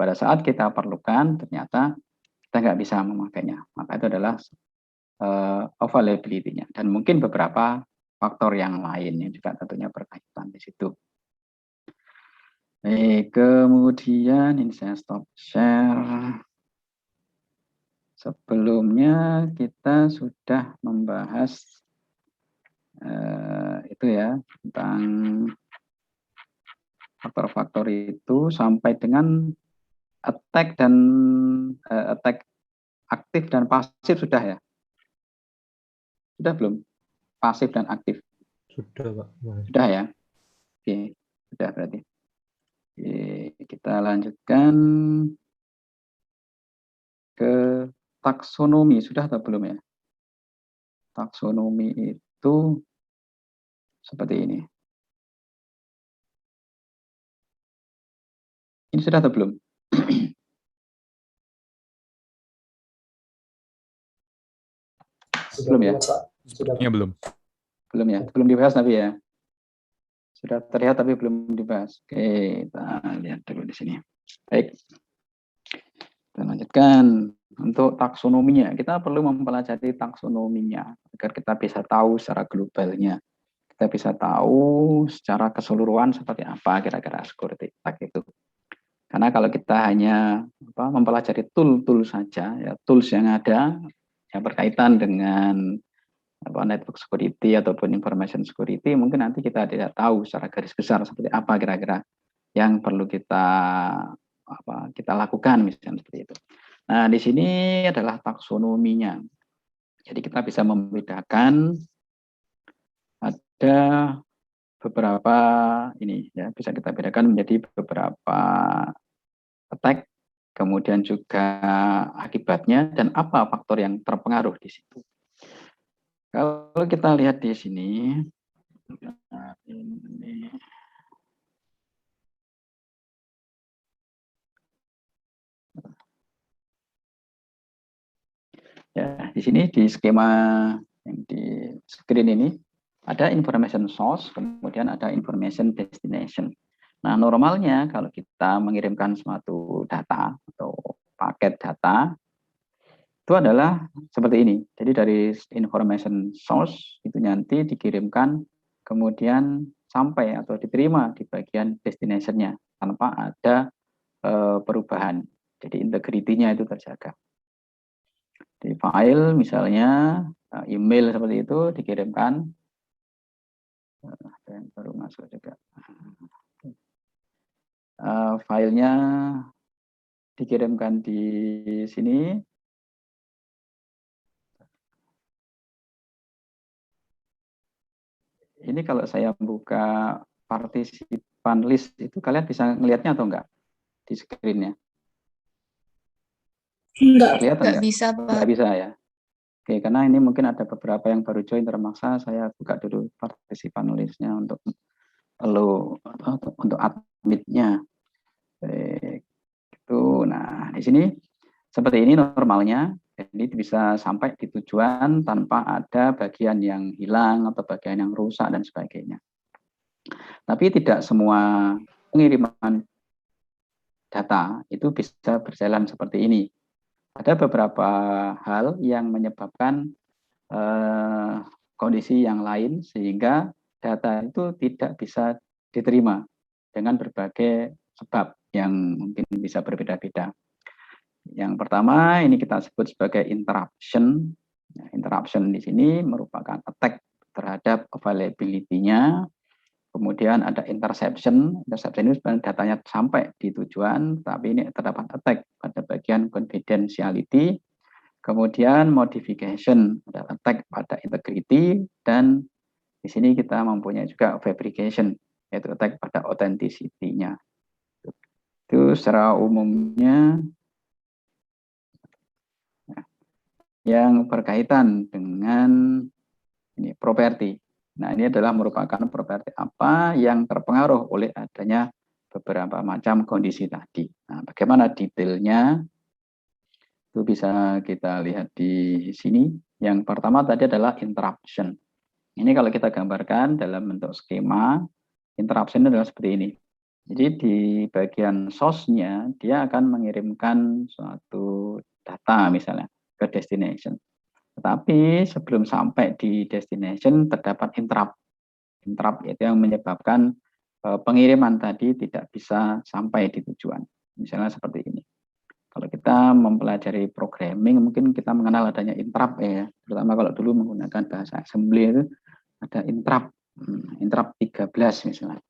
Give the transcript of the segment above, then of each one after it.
pada saat kita perlukan ternyata kita nggak bisa memakainya. Maka itu adalah availability-nya. Dan mungkin beberapa faktor yang lain yang juga tentunya berkaitan di situ. Kemudian ini saya stop share. Sebelumnya kita sudah membahas itu ya, tentang faktor-faktor itu sampai dengan attack dan attack aktif dan pasif sudah ya? Sudah belum? Pasif dan aktif. Sudah, Pak. Sudah ya? Oke, sudah berarti. Oke, kita lanjutkan ke taksonomi. Sudah atau belum ya? Taksonomi itu seperti ini. Ini sudah atau belum? Belum ya? Sudah. Ya, belum. Belum ya? Belum dibahas tapi ya? Sudah terlihat tapi belum dibahas. Oke, kita lihat dulu di sini. Baik. Kita lanjutkan. Untuk taksonominya, kita perlu mempelajari taksonominya agar kita bisa tahu secara globalnya. Kita bisa tahu secara keseluruhan seperti apa kira-kira security attack itu. Karena kalau kita hanya mempelajari tool saja, ya tools yang ada yang berkaitan dengan network security ataupun information security, mungkin nanti kita tidak tahu secara garis besar seperti apa kira-kira yang perlu kita lakukan misalnya seperti itu. Nah, di sini adalah taksonominya. Jadi kita bisa membedakan ada beberapa ini ya, bisa kita bedakan menjadi beberapa attack, kemudian juga akibatnya dan apa faktor yang terpengaruh di situ. Kalau kita lihat di sini, ini ya, di sini di skema yang di screen ini ada information source, kemudian ada information destination. Nah, normalnya kalau kita mengirimkan suatu data atau paket data itu adalah seperti ini. Jadi dari information source itu nanti dikirimkan, kemudian sampai atau diterima di bagian destination-nya tanpa ada perubahan. Jadi integrity-nya itu terjaga. Di file misalnya email seperti itu dikirimkan, yang baru masuk juga. Filenya dikirimkan di sini. Ini kalau saya buka partisipan list itu kalian bisa ngelihatnya atau enggak di screen-nya? Enggak bisa, Pak. Enggak bisa ya. Oke, karena ini mungkin ada beberapa yang baru join termaksa saya buka dulu partisipan list-nya untuk admin-nya. Baik. Itu. Nah, di sini seperti ini normalnya. Jadi bisa sampai di tujuan tanpa ada bagian yang hilang atau bagian yang rusak dan sebagainya. Tapi tidak semua pengiriman data itu bisa berjalan seperti ini. Ada beberapa hal yang menyebabkan kondisi yang lain sehingga data itu tidak bisa diterima dengan berbagai sebab yang mungkin bisa berbeda-beda. Yang pertama ini kita sebut sebagai interruption. Nah, interruption di sini merupakan attack terhadap availability-nya. Kemudian ada interception. Interception itu sebenarnya datanya sampai di tujuan, tapi ini terdapat attack pada bagian confidentiality. Kemudian modification, ada attack pada integrity, dan di sini kita mempunyai juga fabrication, yaitu attack pada authenticity-nya. Itu secara umumnya yang berkaitan dengan ini properti. Nah, ini adalah merupakan properti apa yang terpengaruh oleh adanya beberapa macam kondisi tadi. Nah, bagaimana detailnya itu bisa kita lihat di sini. Yang pertama tadi adalah interruption. Ini kalau kita gambarkan dalam bentuk skema, interruption adalah seperti ini. Jadi di bagian source-nya dia akan mengirimkan suatu data misalnya ke destination. Tetapi sebelum sampai di destination terdapat interrupt. Interrupt itu yang menyebabkan pengiriman tadi tidak bisa sampai di tujuan. Misalnya seperti ini. Kalau kita mempelajari programming mungkin kita mengenal adanya interrupt ya. Terutama kalau dulu menggunakan bahasa assembly itu ada interrupt. Interrupt 13 misalnya.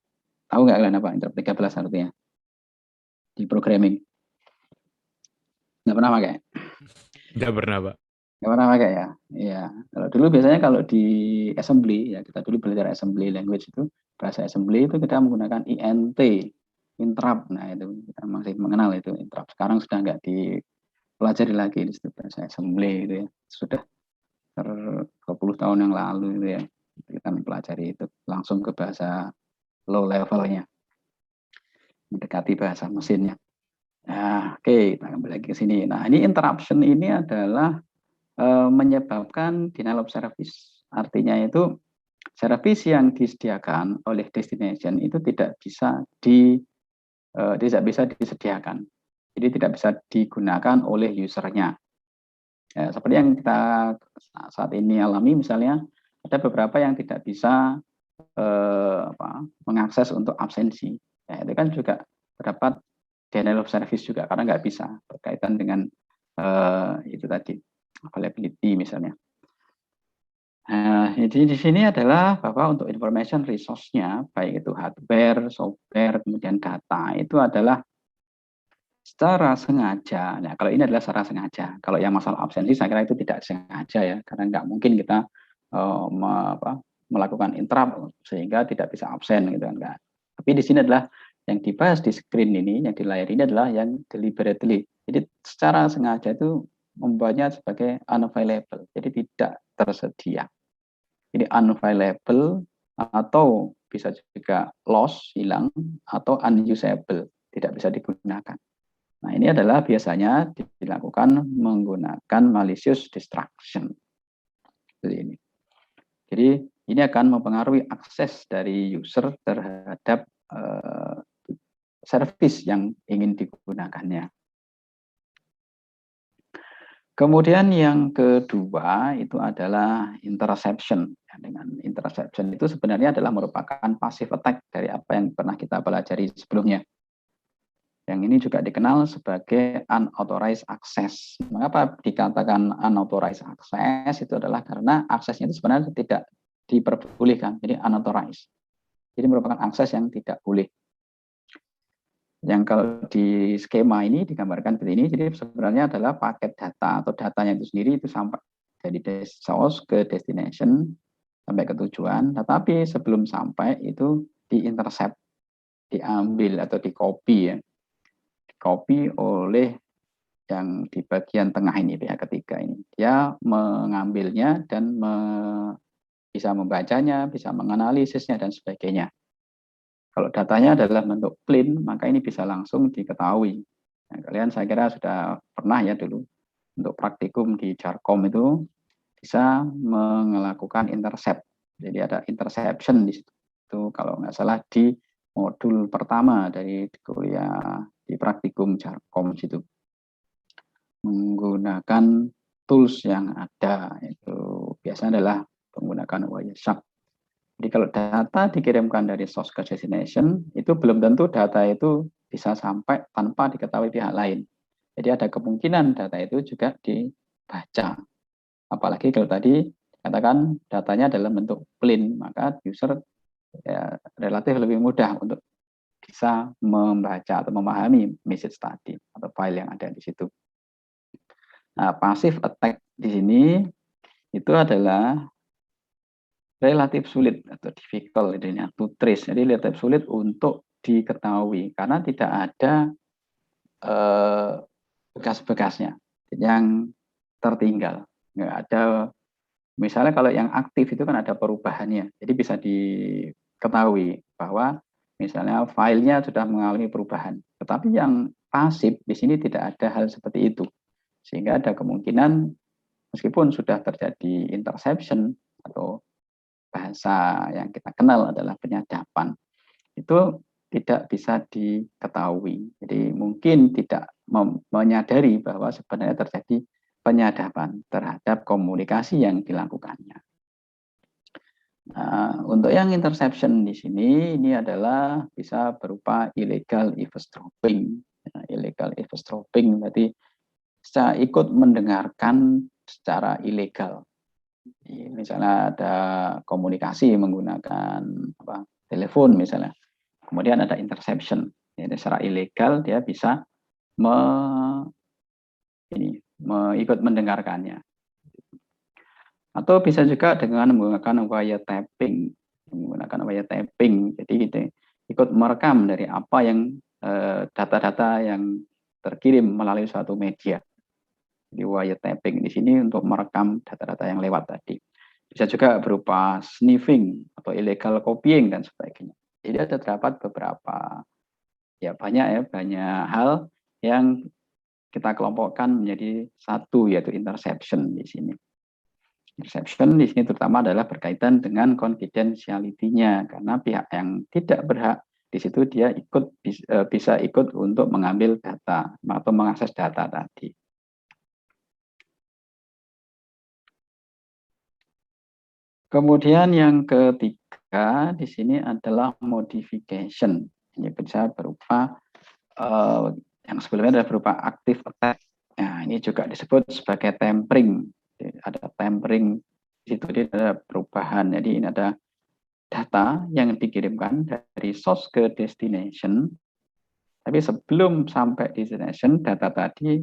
Tahu nggak kalian apa interrupt 13 artinya? Di programming. Nggak pernah pakai? Nggak pernah, Pak. Nggak pernah pakai ya? Iya. Kalau dulu biasanya kalau di assembly, ya kita dulu belajar assembly language itu, bahasa assembly itu kita menggunakan INT, interrupt. Nah itu kita masih mengenal itu interrupt. Sekarang sudah nggak dipelajari lagi di situ bahasa assembly itu ya. Sudah 20 tahun yang lalu itu ya. Kita mempelajari itu langsung ke bahasa low levelnya, mendekati bahasa mesinnya. Nah, oke, kita kembali lagi ke sini. Nah, ini interruption ini adalah menyebabkan denial of service. Artinya itu service yang disediakan oleh destination itu tidak bisa disediakan. Jadi tidak bisa digunakan oleh usernya. Ya, seperti yang kita saat ini alami misalnya ada beberapa yang tidak bisa mengakses untuk absensi. Ya, itu kan juga terdapat denial of service juga karena nggak bisa berkaitan dengan itu tadi availability misalnya. Nah, jadi di sini adalah bahwa untuk information resource-nya baik itu hardware, software, kemudian data itu adalah secara sengaja. Nah, kalau ini adalah secara sengaja. Kalau yang masalah absensi saya kira itu tidak sengaja ya, karena nggak mungkin kita melakukan interrupt sehingga tidak bisa absen gitu kan enggak. Tapi di sini adalah yang dibahas di screen ini, yang di layar ini adalah yang deliberately. Jadi secara sengaja itu membuatnya sebagai unavailable, jadi tidak tersedia. Jadi unavailable atau bisa juga lost, hilang, atau unusable, tidak bisa digunakan. Nah, ini adalah biasanya dilakukan menggunakan malicious distraction. Seperti ini. Jadi ini akan mempengaruhi akses dari user terhadap service yang ingin digunakannya. Kemudian yang kedua itu adalah interception. Dengan interception itu sebenarnya adalah merupakan passive attack dari apa yang pernah kita pelajari sebelumnya. Yang ini juga dikenal sebagai unauthorized access. Mengapa dikatakan unauthorized access? Itu adalah karena aksesnya itu sebenarnya tidak diperbolehkan, jadi unauthorized. Jadi merupakan akses yang tidak boleh. Yang kalau di skema ini digambarkan seperti ini, jadi sebenarnya adalah paket data atau datanya itu sendiri itu sampai dari source ke destination, sampai ke tujuan, tetapi sebelum sampai itu di-intercept, diambil atau di-copy ya. Copy oleh yang di bagian tengah ini, pihak ketiga ini. Dia mengambilnya dan bisa membacanya, bisa menganalisisnya, dan sebagainya. Kalau datanya adalah bentuk plain, maka ini bisa langsung diketahui. Nah, kalian saya kira sudah pernah ya dulu, untuk praktikum di Jarkom itu bisa melakukan intercept. Jadi ada interception di situ. Itu kalau nggak salah di modul pertama dari kuliah di praktikum Jarkom situ, menggunakan tools yang ada, itu biasanya adalah menggunakan Wireshark. Jadi kalau data dikirimkan dari source ke destination, itu belum tentu data itu bisa sampai tanpa diketahui pihak lain. Jadi ada kemungkinan data itu juga dibaca. Apalagi kalau tadi katakan datanya dalam bentuk plain, maka user ya, relatif lebih mudah untuk bisa membaca atau memahami message tadi atau file yang ada di situ. Nah, passive attack di sini itu adalah relatif sulit atau difficult idenya to trace. Jadi relatif sulit untuk diketahui karena tidak ada bekas-bekasnya yang tertinggal. Nggak ada, misalnya kalau yang aktif itu kan ada perubahannya. Jadi bisa diketahui bahwa misalnya filenya sudah mengalami perubahan. Tetapi yang pasif di sini tidak ada hal seperti itu. Sehingga ada kemungkinan meskipun sudah terjadi interception atau bahasa yang kita kenal adalah penyadapan, itu tidak bisa diketahui. Jadi mungkin tidak menyadari bahwa sebenarnya terjadi penyadapan terhadap komunikasi yang dilakukannya. Nah, untuk yang interception di sini ini adalah bisa berupa illegal eavesdropping. Illegal eavesdropping berarti secara ikut mendengarkan secara ilegal. Misalnya ada komunikasi menggunakan telepon misalnya, kemudian ada interception. Jadi secara ilegal dia bisa ikut mendengarkannya. Atau bisa juga dengan menggunakan wiretapping. Jadi kita ikut merekam dari apa yang data-data yang terkirim melalui suatu media. Di wiretapping di sini untuk merekam data-data yang lewat tadi. Bisa juga berupa sniffing atau illegal copying dan sebagainya. Jadi ada terdapat beberapa banyak hal yang kita kelompokkan menjadi satu, yaitu interception di sini. Interception di sini terutama adalah berkaitan dengan confidentiality-nya, karena pihak yang tidak berhak di situ dia bisa ikut untuk mengambil data atau mengakses data tadi. Kemudian yang ketiga di sini adalah modification. Ini bisa berupa yang sebelumnya adalah berupa active attack. Nah, ini juga disebut sebagai tampering. Jadi, ada tampering di situ ada perubahan. Jadi ini ada data yang dikirimkan dari source ke destination. Tapi sebelum sampai destination, data tadi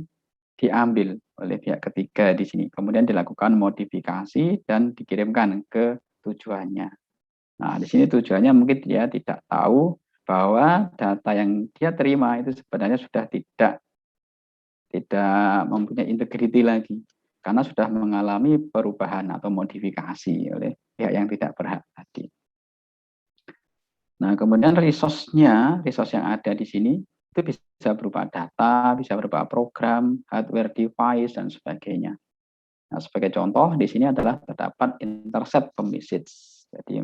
diambil oleh pihak ketiga di sini. Kemudian dilakukan modifikasi dan dikirimkan ke tujuannya. Nah, di sini tujuannya mungkin dia tidak tahu bahwa data yang dia terima itu sebenarnya sudah tidak mempunyai integriti lagi, karena sudah mengalami perubahan atau modifikasi oleh pihak yang tidak berhak tadi. Nah, kemudian resource yang ada di sini itu bisa berupa data, bisa berupa program, hardware device, dan sebagainya. Nah, sebagai contoh di sini adalah terdapat intercept message. Jadi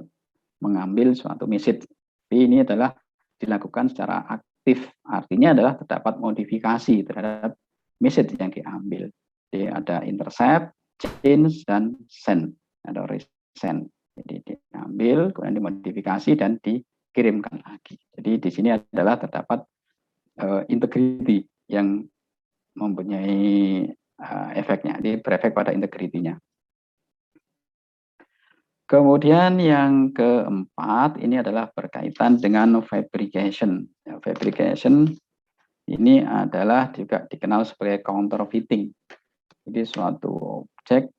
mengambil suatu message. Tapi ini adalah dilakukan secara aktif. Artinya adalah terdapat modifikasi terhadap message yang diambil. Jadi ada intercept, change, dan send atau resend. Jadi diambil, kemudian dimodifikasi dan dikirimkan lagi. Jadi di sini adalah terdapat integrity yang mempunyai efeknya, jadi berefek pada integritinya. Kemudian yang keempat ini adalah berkaitan dengan fabrication. Fabrication ini adalah juga dikenal sebagai counterfeiting. Jadi suatu objek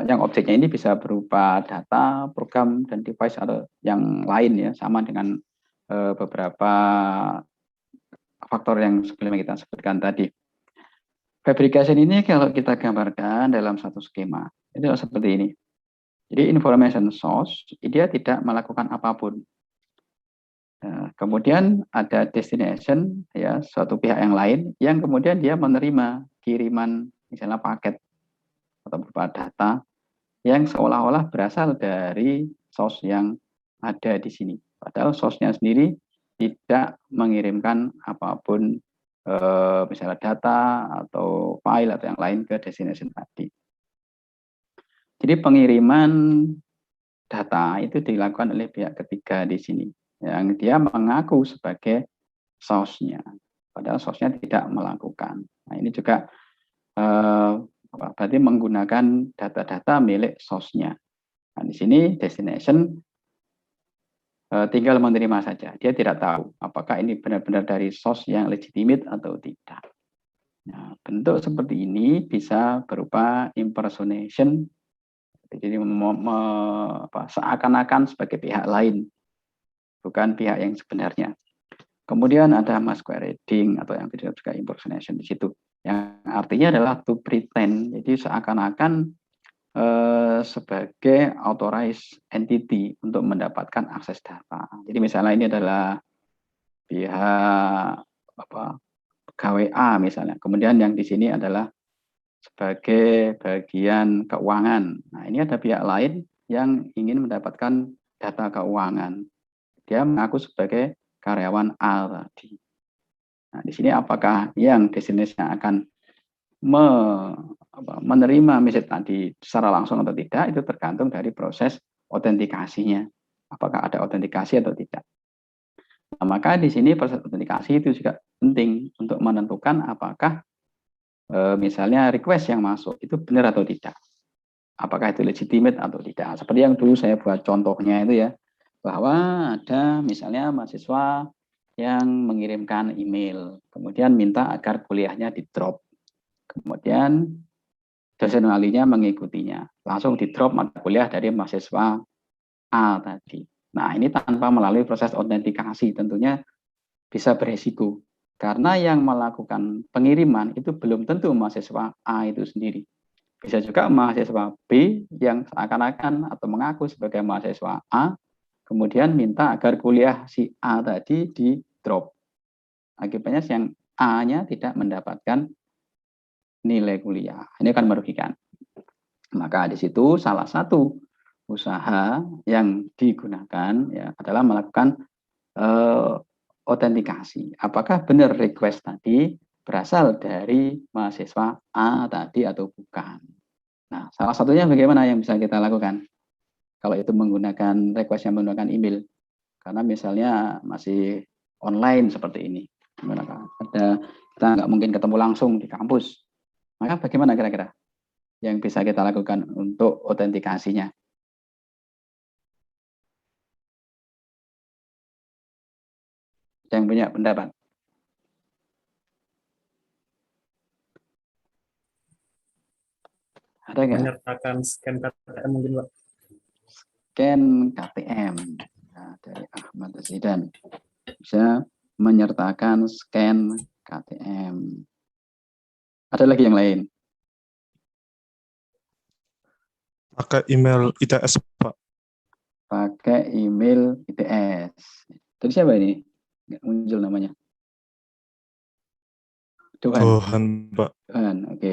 yang objeknya ini bisa berupa data, program, dan device atau yang lain ya, sama dengan beberapa faktor yang sebelumnya kita sebutkan tadi. Fabrication ini kalau kita gambarkan dalam satu skema, itu seperti ini. Jadi information source, dia tidak melakukan apapun. Nah, kemudian ada destination, ya suatu pihak yang lain, yang kemudian dia menerima kiriman, misalnya paket atau berupa data, yang seolah-olah berasal dari source yang ada di sini. Padahal source-nya sendiri tidak mengirimkan apapun, misalnya data atau file atau yang lain ke destination tadi. Jadi pengiriman data itu dilakukan oleh pihak ketiga di sini, yang dia mengaku sebagai source-nya, padahal source-nya tidak melakukan. Nah, ini juga berarti menggunakan data-data milik source-nya. Nah, di sini destination tinggal menerima saja. Dia tidak tahu apakah ini benar-benar dari source yang legitimate atau tidak. Nah, bentuk seperti ini bisa berupa impersonation. Jadi seakan-akan sebagai pihak lain, bukan pihak yang sebenarnya. Kemudian ada masquerading atau yang disebut juga impersonation di situ. Yang artinya adalah to pretend. Jadi seakan-akan sebagai authorized entity untuk mendapatkan akses data. Jadi misalnya ini adalah pihak pegawai A misalnya. Kemudian yang di sini adalah sebagai bagian keuangan. Nah, ini ada pihak lain yang ingin mendapatkan data keuangan. Dia mengaku sebagai karyawan A tadi. Nah, di sini apakah yang destination akan menerima message tadi secara langsung atau tidak, itu tergantung dari proses autentikasinya. Apakah ada autentikasi atau tidak. Nah, maka di sini proses autentikasi itu juga penting untuk menentukan apakah misalnya request yang masuk itu benar atau tidak. Apakah itu legitimate atau tidak. Seperti yang dulu saya buat contohnya itu ya, bahwa ada misalnya mahasiswa yang mengirimkan email, kemudian minta agar kuliahnya di-drop. Kemudian dosen walinya mengikutinya, langsung di-drop mata kuliah dari mahasiswa A tadi. Nah, ini tanpa melalui proses autentikasi tentunya bisa beresiko. Karena yang melakukan pengiriman itu belum tentu mahasiswa A itu sendiri. Bisa juga mahasiswa B yang seakan-akan atau mengaku sebagai mahasiswa A, kemudian minta agar kuliah si A tadi di-drop. Akibatnya yang A-nya tidak mendapatkan nilai kuliah. Ini akan merugikan. Maka di situ salah satu usaha yang digunakan ya adalah melakukan autentikasi. Apakah benar request tadi berasal dari mahasiswa A tadi atau bukan? Nah, salah satunya bagaimana yang bisa kita lakukan? Kalau itu menggunakan request yang menggunakan email. Karena misalnya masih online seperti ini. Kita nggak mungkin ketemu langsung di kampus. Maka bagaimana kira-kira yang bisa kita lakukan untuk autentikasinya? Yang punya pendapat? Ada nggak? Menyertakan scan KTM mungkin, Pak. Scan KTM. Nah, dari Ahmad Zidan. Bisa menyertakan scan KTM. Ada lagi yang lain? Pakai email ITS, Pak. Pakai email ITS. Dari siapa ini? Nggak muncul namanya. Dohan, Pak. Dohan, oke.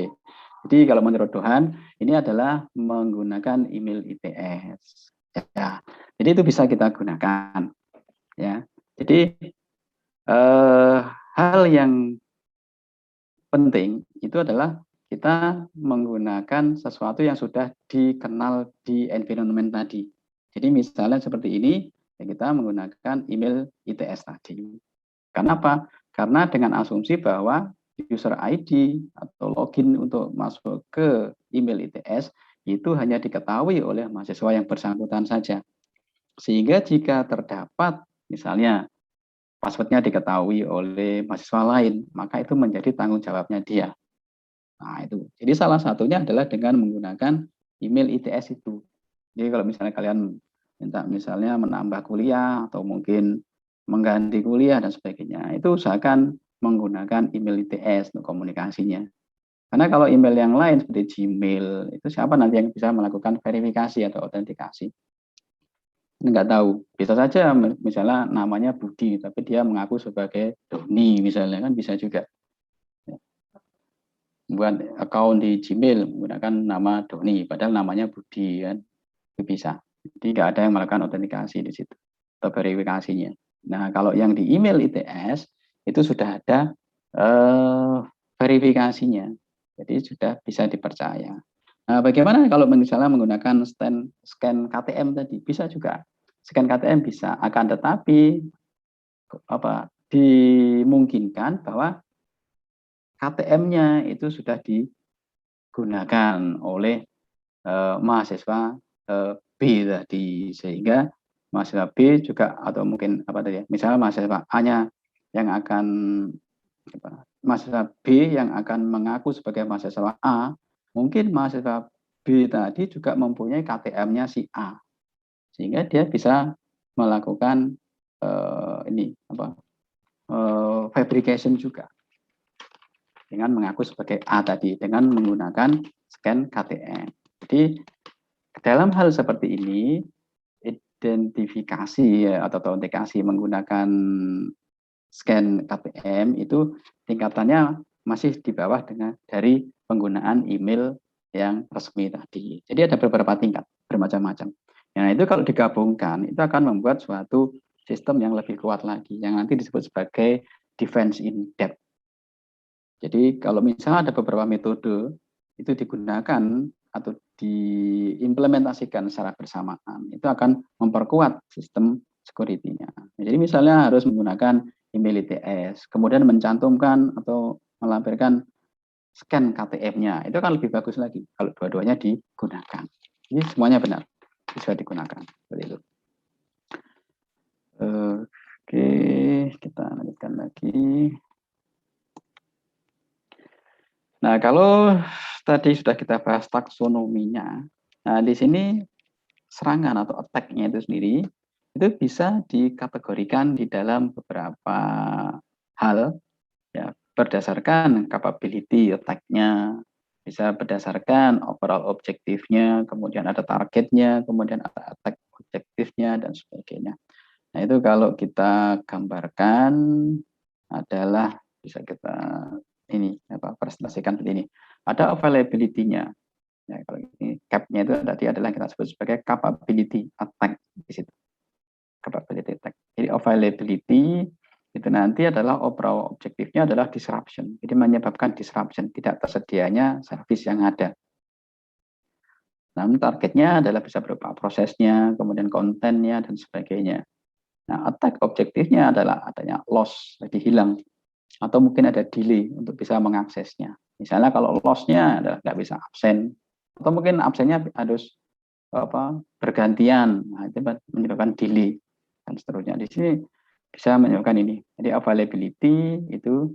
Jadi kalau menurut Dohan, ini adalah menggunakan email ITS. Ya, jadi itu bisa kita gunakan. Ya, jadi hal yang penting itu adalah kita menggunakan sesuatu yang sudah dikenal di environment tadi. Jadi misalnya seperti ini, ya kita menggunakan email ITS tadi. Kenapa? Karena dengan asumsi bahwa user ID atau login untuk masuk ke email ITS itu hanya diketahui oleh mahasiswa yang bersangkutan saja. Sehingga jika terdapat misalnya passwordnya diketahui oleh mahasiswa lain, maka itu menjadi tanggung jawabnya dia. Nah, itu. Jadi salah satunya adalah dengan menggunakan email ITS itu. Jadi kalau misalnya kalian minta misalnya menambah kuliah atau mungkin mengganti kuliah dan sebagainya, itu usahakan menggunakan email ITS untuk komunikasinya. Karena kalau email yang lain seperti Gmail, itu siapa nanti yang bisa melakukan verifikasi atau autentikasi? Nggak tahu. Bisa saja misalnya namanya Budi, tapi dia mengaku sebagai Doni misalnya, kan bisa juga. Buat account di Gmail menggunakan nama Doni, padahal namanya Budi kan, itu bisa. Jadi nggak ada yang melakukan autentikasi di situ atau verifikasinya. Nah kalau yang di email ITS itu sudah ada verifikasinya, jadi sudah bisa dipercaya. Nah bagaimana kalau misalnya menggunakan scan KTM tadi? Bisa juga scan KTM bisa, akan tetapi dimungkinkan bahwa KTM-nya itu sudah digunakan oleh mahasiswa B tadi, sehingga mahasiswa B juga atau mungkin misalnya mahasiswa A-nya yang akan mahasiswa B yang akan mengaku sebagai mahasiswa A, mungkin mahasiswa B tadi juga mempunyai KTM-nya si A, sehingga dia bisa melakukan fabrication juga dengan mengaku sebagai A tadi dengan menggunakan scan KTM. Jadi dalam hal seperti ini identifikasi atau autentikasi menggunakan scan KTM itu tingkatannya masih di bawah dari penggunaan email yang resmi tadi. Jadi ada beberapa tingkat bermacam-macam. Nah itu kalau digabungkan itu akan membuat suatu sistem yang lebih kuat lagi, yang nanti disebut sebagai defense in depth. Jadi kalau misalnya ada beberapa metode itu digunakan atau diimplementasikan secara bersamaan, itu akan memperkuat sistem security-nya. Jadi misalnya harus menggunakan email ITS, kemudian mencantumkan atau melampirkan scan KTM-nya, itu akan lebih bagus lagi kalau dua-duanya digunakan. Jadi semuanya benar, bisa digunakan. Seperti itu. Oke, kita lanjutkan lagi. Nah, kalau tadi sudah kita bahas taksonominya, nah di sini serangan atau attack-nya itu sendiri itu bisa dikategorikan di dalam beberapa hal, ya, berdasarkan capability attack-nya, bisa berdasarkan overall objektifnya, kemudian ada targetnya, kemudian ada attack objektifnya dan sebagainya. Nah, itu kalau kita gambarkan adalah bisa kita presentasikan seperti ini. Ada availability-nya. Ya, kalau ini cap-nya itu tadi adalah kita sebut sebagai capability attack di situ. Capability attack. Jadi availability itu nanti adalah overall objektifnya adalah disruption. Jadi menyebabkan disruption, tidak tersedianya service yang ada. Namun targetnya adalah bisa berupa prosesnya, kemudian kontennya dan sebagainya. Nah, attack objektifnya adalah adanya loss, jadi hilang, atau mungkin ada delay untuk bisa mengaksesnya. Misalnya kalau loss-nya adalah nggak bisa absen, atau mungkin absennya harus bergantian, nah, itu menyebabkan delay dan seterusnya. Di sini bisa menyebabkan ini. Jadi availability itu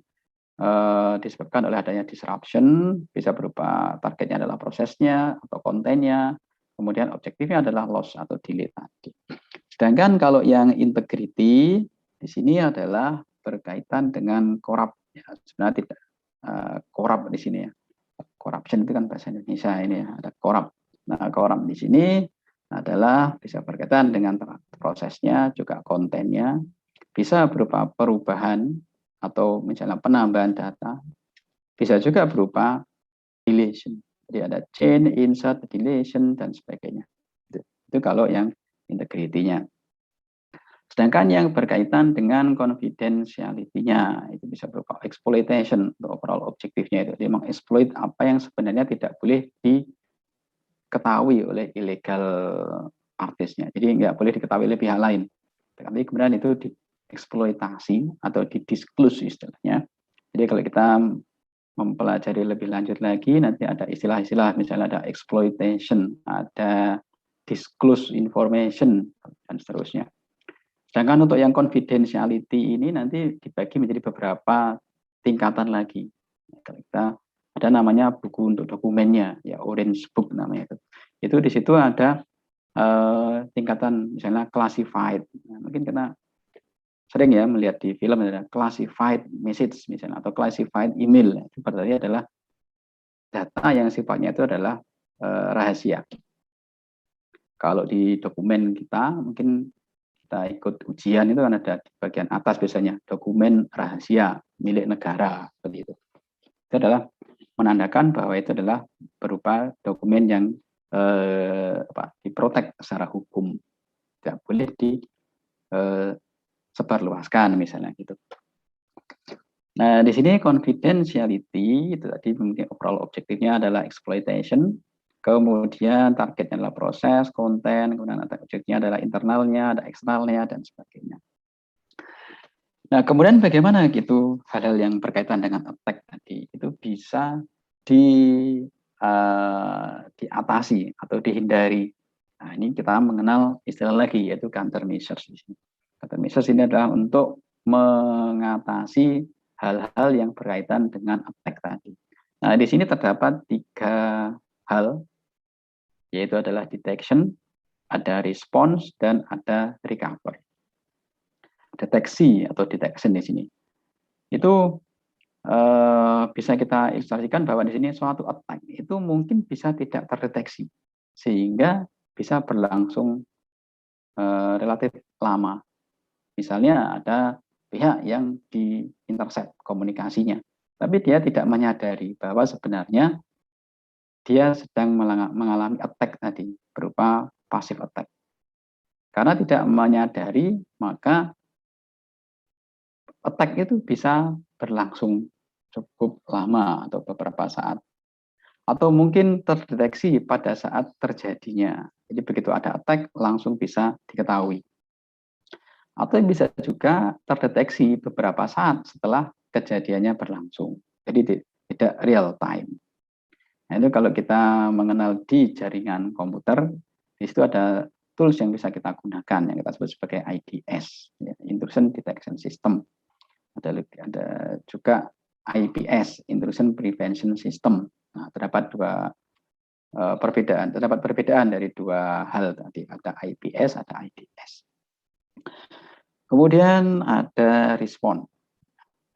disebabkan oleh adanya disruption, bisa berupa targetnya adalah prosesnya atau kontennya, kemudian objektifnya adalah loss atau delay tadi. Sedangkan kalau yang integrity di sini adalah berkaitan dengan korup. Ya, sebenarnya tidak korup di sini ya. Corruption itu kan bahasa Indonesia ini ya, ada korup. Nah, korup di sini adalah bisa berkaitan dengan prosesnya, juga kontennya, bisa berupa perubahan atau misalnya penambahan data, bisa juga berupa deletion. Jadi ada change, insert, deletion dan sebagainya. Itu kalau yang integrity-nya. Sedangkan yang berkaitan dengan confidentiality-nya itu bisa berupa exploitation untuk overall objektifnya itu. Dia mengeksploit apa yang sebenarnya tidak boleh diketahui oleh illegal artisnya. Jadi nggak boleh diketahui oleh pihak lain. Tapi kemudian itu dieksploitasi atau didisclose istilahnya. Jadi kalau kita mempelajari lebih lanjut lagi, nanti ada istilah-istilah, misalnya ada exploitation, ada disclose information, dan seterusnya. Sedangkan untuk yang confidentiality ini nanti dibagi menjadi beberapa tingkatan lagi. Kalau kita ada namanya buku untuk dokumennya, ya orange book namanya itu. Itu di situ ada tingkatan misalnya classified. Nah, mungkin kita sering ya melihat di film ada classified message misalnya atau classified email. Itu berarti adalah data yang sifatnya itu adalah rahasia. Kalau di dokumen kita mungkin kita ikut ujian itu kan ada di bagian atas biasanya dokumen rahasia milik negara seperti itu. Itu adalah menandakan bahwa itu adalah berupa dokumen yang diprotek secara hukum, tidak boleh disebarluaskan misalnya gitu. Nah di sini confidentiality itu tadi mungkin overall objektifnya adalah exploitation. Kemudian targetnya adalah proses, konten, kemudian ada objeknya adalah internalnya, ada eksternalnya, dan sebagainya. Nah, kemudian bagaimana gitu hal-hal yang berkaitan dengan attack tadi itu bisa diatasi atau dihindari. Nah, ini kita mengenal istilah lagi yaitu countermeasures. Countermeasures ini adalah untuk mengatasi hal-hal yang berkaitan dengan attack tadi. Nah, di sini terdapat 3 hal, yaitu adalah detection, ada response, dan ada recover. Deteksi atau detection di sini. Itu bisa kita ilustrasikan bahwa di sini suatu attack itu mungkin bisa tidak terdeteksi, sehingga bisa berlangsung relatif lama. Misalnya ada pihak yang di-intercept komunikasinya, tapi dia tidak menyadari bahwa sebenarnya dia sedang mengalami attack tadi berupa passive attack. Karena tidak menyadari, maka attack itu bisa berlangsung cukup lama atau beberapa saat. Atau mungkin terdeteksi pada saat terjadinya. Jadi begitu ada attack, langsung bisa diketahui. Atau bisa juga terdeteksi beberapa saat setelah kejadiannya berlangsung. Jadi tidak real time. Nah, itu kalau kita mengenal di jaringan komputer, di situ ada tools yang bisa kita gunakan yang kita sebut sebagai IDS, ya, Intrusion Detection System. Ada juga IPS, Intrusion Prevention System. Nah, terdapat perbedaan dari dua hal tadi, ada IPS, ada IDS. Kemudian ada respon.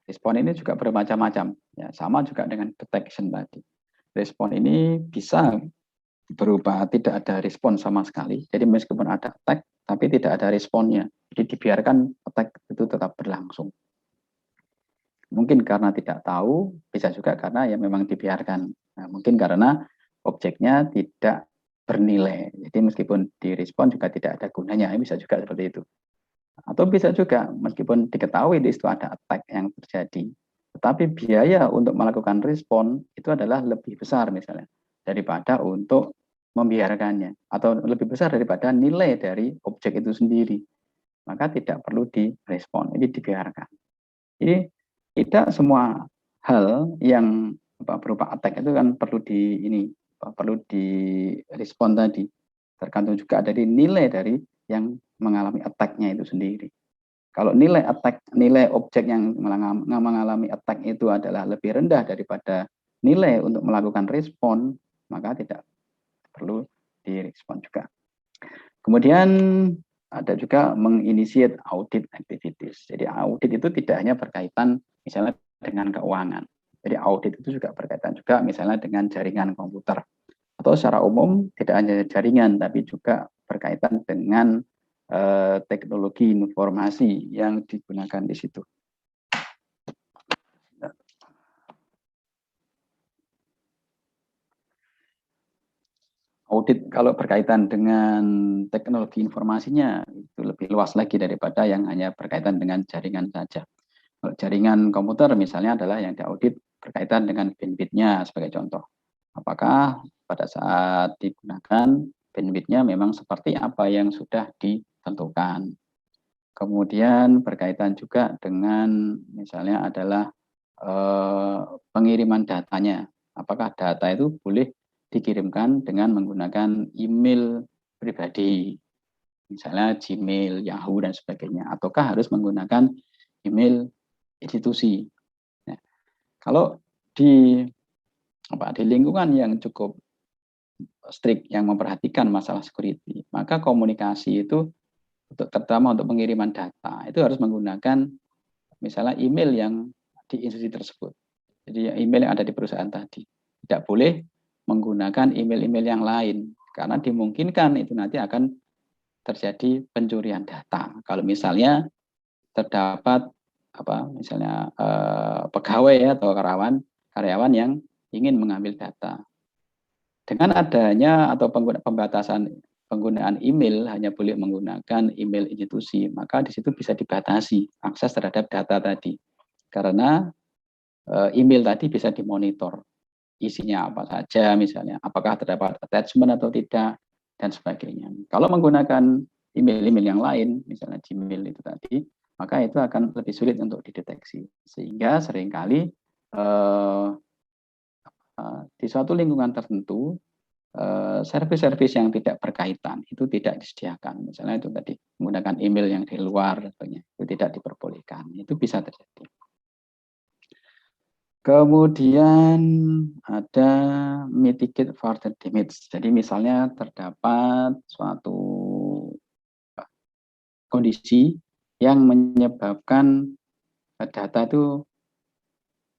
Respon ini juga bermacam-macam, ya, sama juga dengan detection tadi. Respon ini bisa berupa tidak ada respon sama sekali. Jadi meskipun ada attack, tapi tidak ada responnya. Jadi dibiarkan attack itu tetap berlangsung. Mungkin karena tidak tahu, bisa juga karena ya memang dibiarkan. Nah, mungkin karena objeknya tidak bernilai. Jadi meskipun direspon juga tidak ada gunanya, bisa juga seperti itu. Atau bisa juga meskipun diketahui di situ ada attack yang terjadi, tetapi biaya untuk melakukan respon itu adalah lebih besar misalnya daripada untuk membiarkannya, atau lebih besar daripada nilai dari objek itu sendiri, maka tidak perlu direspon, ini dibiarkan. Jadi tidak semua hal yang berupa attack itu kan perlu direspon tadi, tergantung juga dari nilai dari yang mengalami attack-nya itu sendiri. Kalau nilai objek yang mengalami attack itu adalah lebih rendah daripada nilai untuk melakukan respon, maka tidak perlu direspon juga. Kemudian ada juga menginitiate audit activities. Jadi audit itu tidak hanya berkaitan misalnya dengan keuangan. Jadi audit itu juga berkaitan juga misalnya dengan jaringan komputer. Atau secara umum tidak hanya jaringan, tapi juga berkaitan dengan teknologi informasi yang digunakan di situ. Audit kalau berkaitan dengan teknologi informasinya itu lebih luas lagi daripada yang hanya berkaitan dengan jaringan saja. Kalau jaringan komputer misalnya adalah yang diaudit berkaitan dengan bandwidth-nya sebagai contoh. Apakah pada saat digunakan bandwidth-nya memang seperti apa yang sudah ditentukan. Kemudian berkaitan juga dengan misalnya adalah pengiriman datanya. Apakah data itu boleh dikirimkan dengan menggunakan email pribadi, misalnya Gmail, Yahoo, dan sebagainya, ataukah harus menggunakan email institusi. Nah, kalau di lingkungan yang cukup strict yang memperhatikan masalah security, maka komunikasi itu terutama untuk pengiriman data itu harus menggunakan misalnya email yang di institusi tersebut. Jadi email yang ada di perusahaan tadi. Tidak boleh menggunakan email-email yang lain karena dimungkinkan itu nanti akan terjadi pencurian data. Kalau misalnya terdapat misalnya pegawai atau karyawan yang ingin mengambil data. Dengan adanya atau pembatasan penggunaan email hanya boleh menggunakan email institusi, maka di situ bisa dibatasi akses terhadap data tadi. Karena email tadi bisa dimonitor isinya apa saja misalnya, apakah terdapat attachment atau tidak, dan sebagainya. Kalau menggunakan email-email yang lain, misalnya Gmail itu tadi, maka itu akan lebih sulit untuk dideteksi. Sehingga seringkali di suatu lingkungan tertentu, servis-servis yang tidak berkaitan itu tidak disediakan. Misalnya itu tadi menggunakan email yang di luar, itu tidak diperbolehkan. Itu bisa terjadi. Kemudian ada mitigate further damage. Jadi misalnya terdapat suatu kondisi yang menyebabkan data itu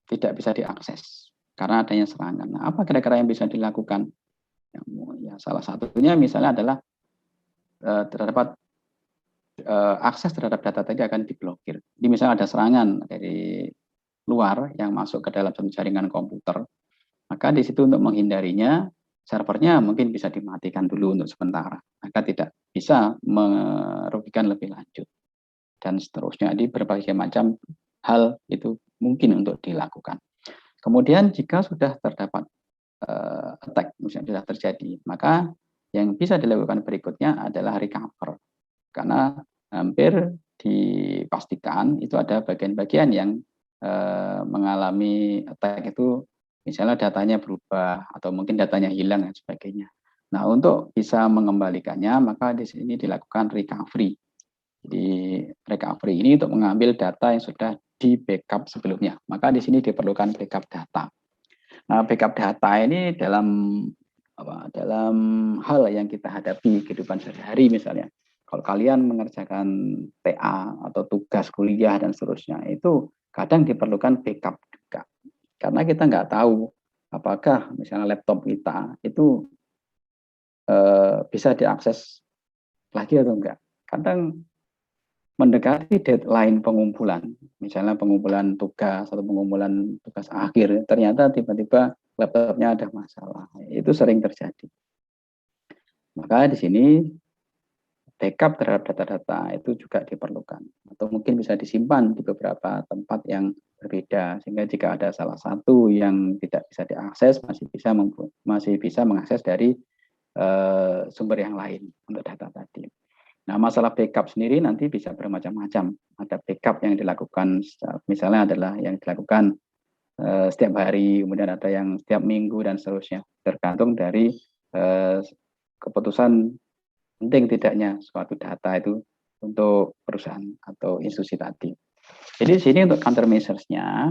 tidak bisa diakses karena adanya serangan. Nah, apa kira-kira yang bisa dilakukan? Ya, salah satunya misalnya adalah terdapat akses terhadap data tadi akan diblokir. Jadi misalnya ada serangan dari luar yang masuk ke dalam satu jaringan komputer, maka di situ untuk menghindarinya servernya mungkin bisa dimatikan dulu untuk sementara, maka tidak bisa merugikan lebih lanjut. Dan seterusnya, di berbagai macam hal itu mungkin untuk dilakukan. Kemudian jika sudah terdapat attack, misalnya sudah terjadi, maka yang bisa dilakukan berikutnya adalah recover. Karena hampir dipastikan itu ada bagian-bagian yang mengalami attack itu, misalnya datanya berubah atau mungkin datanya hilang dan sebagainya. Nah, untuk bisa mengembalikannya, maka di sini dilakukan recovery. Jadi recovery ini untuk mengambil data yang sudah di backup sebelumnya. Maka di sini diperlukan backup data. Nah, backup data ini dalam hal yang kita hadapi kehidupan sehari-hari, misalnya kalau kalian mengerjakan TA atau tugas kuliah dan seterusnya, itu kadang diperlukan backup juga. Karena kita nggak tahu apakah misalnya laptop kita itu bisa diakses lagi atau enggak. Kadang mendekati deadline pengumpulan, misalnya pengumpulan tugas atau pengumpulan tugas akhir, ternyata tiba-tiba laptopnya ada masalah. Itu sering terjadi. Maka di sini backup terhadap data-data itu juga diperlukan, atau mungkin bisa disimpan di beberapa tempat yang berbeda, sehingga jika ada salah satu yang tidak bisa diakses, masih bisa mengakses dari sumber yang lain untuk data tadi. Nah, masalah backup sendiri nanti bisa bermacam-macam. Ada backup yang dilakukan, misalnya adalah yang dilakukan setiap hari, kemudian ada yang setiap minggu dan seterusnya, tergantung dari keputusan penting tidaknya suatu data itu untuk perusahaan atau institusi tadi. Jadi di sini untuk countermeasures-nya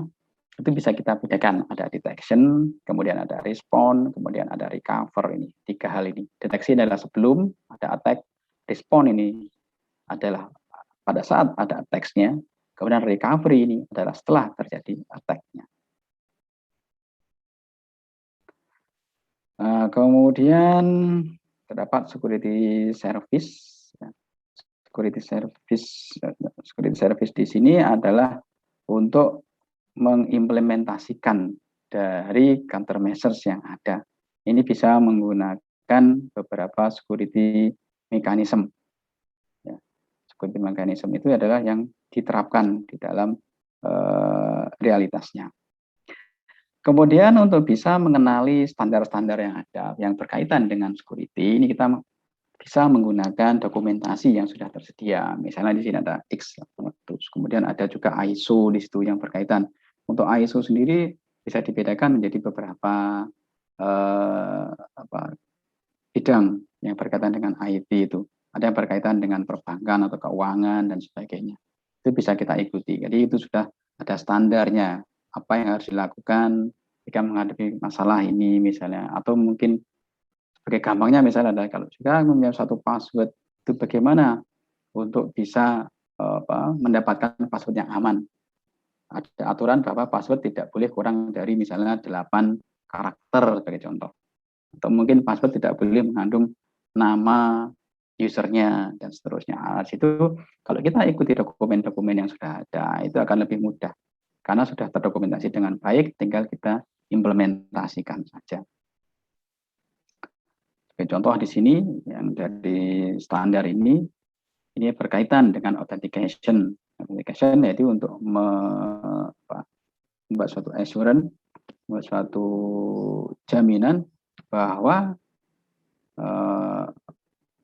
itu bisa kita bedakan, ada detection, kemudian ada respond, kemudian ada recover. Ini 3 hal ini. Deteksi adalah sebelum ada attack, respond ini adalah pada saat ada attack-nya, kemudian recovery ini adalah setelah terjadi attack-nya. Kemudian terdapat security service. Security service di sini adalah untuk mengimplementasikan dari countermeasures yang ada. Ini bisa menggunakan beberapa security mechanism. Ya, security mechanism itu adalah yang diterapkan di dalam realitasnya. Kemudian untuk bisa mengenali standar-standar yang ada yang berkaitan dengan security, ini kita bisa menggunakan dokumentasi yang sudah tersedia. Misalnya di sini ada X800, kemudian ada juga ISO di situ yang berkaitan. Untuk ISO sendiri bisa dibedakan menjadi beberapa bidang yang berkaitan dengan IT itu. Ada yang berkaitan dengan perbankan atau keuangan dan sebagainya. Itu bisa kita ikuti. Jadi itu sudah ada standarnya, apa yang harus dilakukan jika menghadapi masalah ini misalnya, atau mungkin sebagai gampangnya misalnya adalah kalau juga mempunyai satu password, itu bagaimana untuk bisa mendapatkan password yang aman. Ada aturan bahwa password tidak boleh kurang dari misalnya 8 karakter sebagai contoh, atau mungkin password tidak boleh mengandung nama usernya dan seterusnya. Nah, situ kalau kita ikuti dokumen-dokumen yang sudah ada, itu akan lebih mudah karena sudah terdokumentasi dengan baik, tinggal kita implementasikan saja. Sebagai contoh di sini yang dari standar ini berkaitan dengan authentication. Authentication yaitu untuk membuat suatu assurance, membuat suatu jaminan bahwa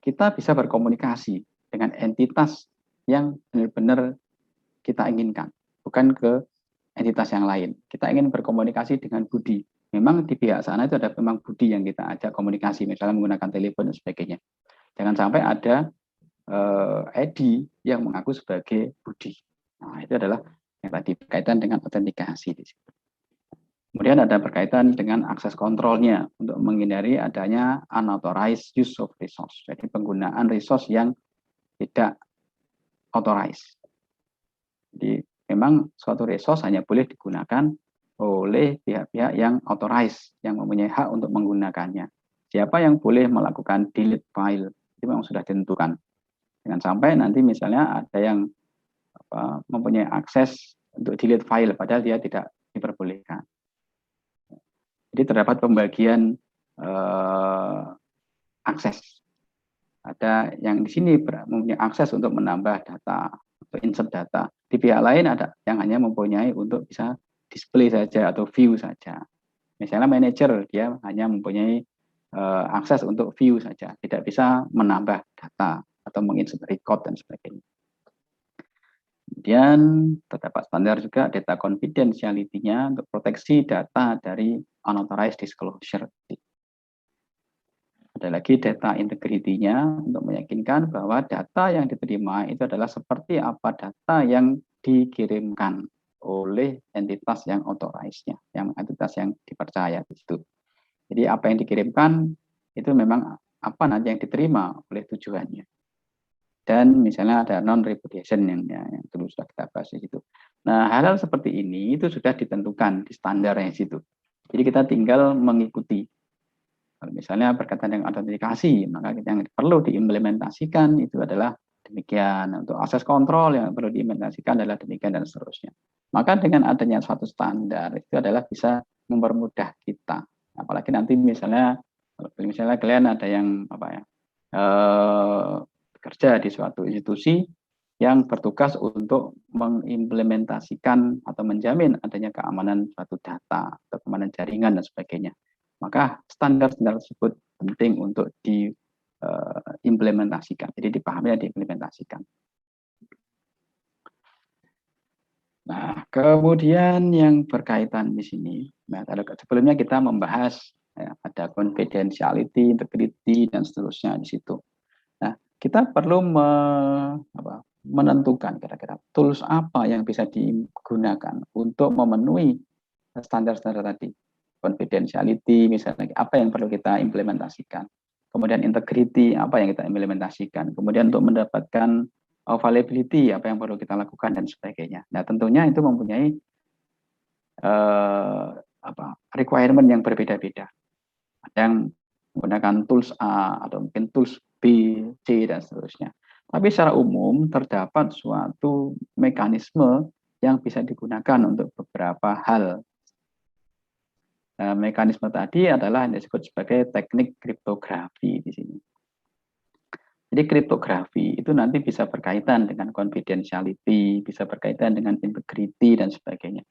kita bisa berkomunikasi dengan entitas yang benar-benar kita inginkan, bukan ke entitas yang lain. Kita ingin berkomunikasi dengan Budi. Memang di pihak sana itu ada memang Budi yang kita ajak komunikasi, misalnya menggunakan telepon dan sebagainya. Jangan sampai ada Edi yang mengaku sebagai Budi. Nah, itu adalah yang tadi berkaitan dengan autentikasi di situ. Kemudian ada berkaitan dengan akses kontrolnya untuk menghindari adanya unauthorized use of resource. Jadi penggunaan resource yang tidak authorized. Jadi memang suatu resource hanya boleh digunakan oleh pihak-pihak yang authorized, yang mempunyai hak untuk menggunakannya. Siapa yang boleh melakukan delete file, itu memang sudah ditentukan. Jangan sampai nanti misalnya ada yang mempunyai akses untuk delete file, padahal dia tidak diperbolehkan. Jadi terdapat pembagian akses. Ada yang di sini mempunyai akses untuk menambah data, untuk insert data. Di pihak lain ada yang hanya mempunyai untuk bisa display saja atau view saja. Misalnya manajer, dia hanya mempunyai akses untuk view saja, tidak bisa menambah data atau menginsert record dan sebagainya. Kemudian terdapat standar juga data confidentiality-nya untuk proteksi data dari unauthorized disclosure. Ada lagi data integrity-nya untuk meyakinkan bahwa data yang diterima itu adalah seperti apa data yang dikirimkan oleh entitas yang authorized-nya, yang entitas yang dipercaya di situ. Jadi apa yang dikirimkan itu memang apa nanti yang diterima oleh tujuannya. Dan misalnya ada non-repudiation yang dulu sudah kita bahas di situ. Nah, hal-hal seperti ini itu sudah ditentukan di standarnya di situ. Jadi kita tinggal mengikuti. Kalau misalnya berkaitan dengan autentikasi, maka yang perlu diimplementasikan itu adalah demikian. Untuk akses kontrol yang perlu diimplementasikan adalah demikian dan seterusnya. Maka dengan adanya suatu standar itu adalah bisa mempermudah kita. Apalagi nanti misalnya kalian ada yang bekerja di suatu institusi yang bertugas untuk mengimplementasikan atau menjamin adanya keamanan suatu data atau keamanan jaringan dan sebagainya. Maka standar-standar tersebut penting untuk diimplementasikan. Jadi dipahami dan diimplementasikan. Nah, kemudian yang berkaitan di sini, nah, sebelumnya kita membahas ada confidentiality, integrity, dan seterusnya di situ. Nah, kita perlu menentukan kira-kira tools apa yang bisa digunakan untuk memenuhi standar-standar tadi. Confidentiality, misalnya apa yang perlu kita implementasikan. Kemudian integrity, apa yang kita implementasikan. Kemudian untuk mendapatkan availability, apa yang perlu kita lakukan dan sebagainya. Nah, tentunya itu mempunyai requirement yang berbeda-beda. Ada yang menggunakan tools A atau mungkin tools B, C dan seterusnya. Tapi secara umum terdapat suatu mekanisme yang bisa digunakan untuk beberapa hal. Mekanisme tadi adalah yang disebut sebagai teknik kriptografi di sini. Jadi kriptografi itu nanti bisa berkaitan dengan confidentiality, bisa berkaitan dengan integrity dan sebagainya.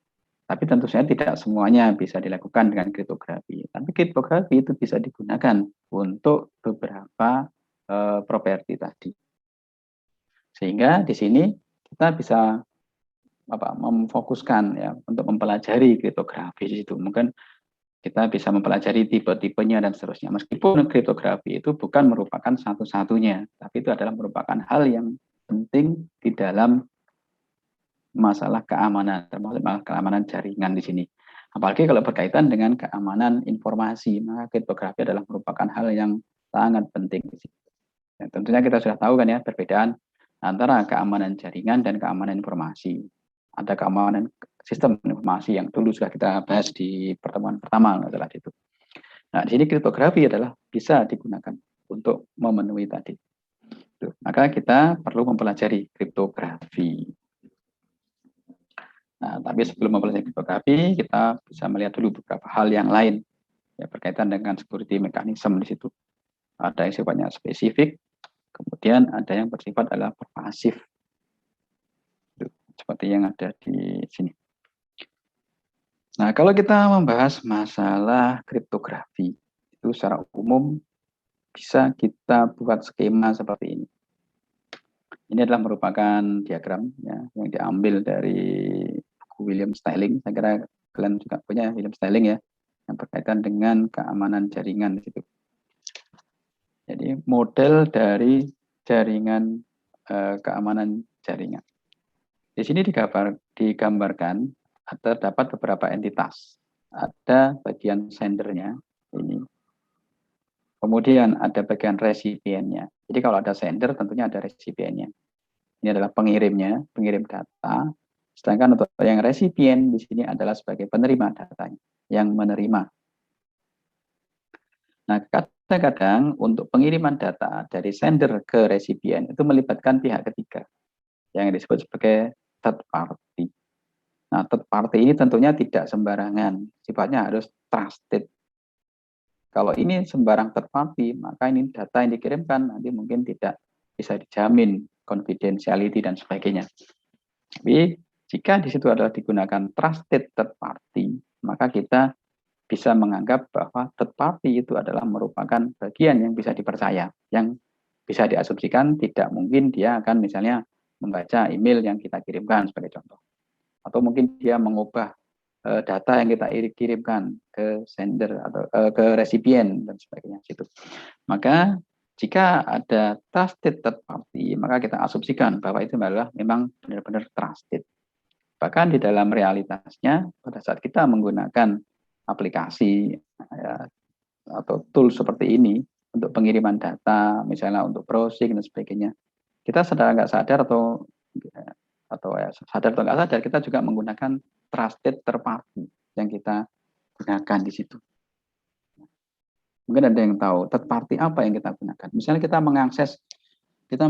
Tapi tentu saja tidak semuanya bisa dilakukan dengan kriptografi. Tapi kriptografi itu bisa digunakan untuk beberapa properti tadi. Sehingga di sini kita bisa memfokuskan ya untuk mempelajari kriptografi di situ. Mungkin kita bisa mempelajari tipe-tipenya dan seterusnya. Meskipun kriptografi itu bukan merupakan satu-satunya, tapi itu adalah merupakan hal yang penting di dalam masalah keamanan, termasuk keamanan jaringan di sini. Apalagi kalau berkaitan dengan keamanan informasi, maka kriptografi adalah merupakan hal yang sangat penting di sini. Ya, tentunya kita sudah tahu kan ya perbedaan antara keamanan jaringan dan keamanan informasi. Ada keamanan sistem informasi yang dulu sudah kita bahas di pertemuan pertama adalah itu. Nah, di sini kriptografi adalah bisa digunakan untuk memenuhi tadi. Maka kita perlu mempelajari kriptografi. Nah, tapi sebelum mempelajari kriptografi, kita bisa melihat dulu beberapa hal yang lain ya berkaitan dengan security mechanism di situ. Ada yang sifatnya spesifik, kemudian ada yang bersifat adalah pervasif. Seperti yang ada di sini. Nah, kalau kita membahas masalah kriptografi, itu secara umum bisa kita buat skema seperti ini. Ini adalah merupakan diagram ya, yang diambil dari buku William Sterling. Saya kira kalian juga punya William Sterling ya, yang berkaitan dengan keamanan jaringan di situ. Jadi model dari jaringan keamanan jaringan. Di sini digambarkan terdapat beberapa entitas. Ada bagian sendernya ini. Kemudian ada bagian resipiennya. Jadi kalau ada sender tentunya ada resipiennya. Ini adalah pengirimnya, pengirim data. Sedangkan untuk yang resipien di sini adalah sebagai penerima datanya, yang menerima. Nah, kadang-kadang untuk pengiriman data dari sender ke resipien itu melibatkan pihak ketiga yang disebut sebagai third party. Nah, third party ini tentunya tidak sembarangan, sifatnya harus trusted. Kalau ini sembarang third party, maka ini data yang dikirimkan nanti mungkin tidak bisa dijamin confidentiality dan sebagainya. Tapi jika di situ adalah digunakan trusted third party, maka kita bisa menganggap bahwa third party itu adalah merupakan bagian yang bisa dipercaya, yang bisa diasumsikan tidak mungkin dia akan misalnya membaca email yang kita kirimkan sebagai contoh. Atau mungkin dia mengubah data yang kita kirimkan ke sender atau ke resipien dan sebagainya situ. Maka jika ada trusted third party, maka kita asumsikan bahwa itu adalah memang benar-benar trusted. Bahkan di dalam realitasnya pada saat kita menggunakan aplikasi ya, atau tool seperti ini untuk pengiriman data, misalnya untuk browsing dan sebagainya, kita sadar nggak sadar atau ya, sadar atau nggak sadar kita juga menggunakan trusted third party yang kita gunakan di situ. Mungkin ada yang tahu third party apa yang kita gunakan. Misalnya kita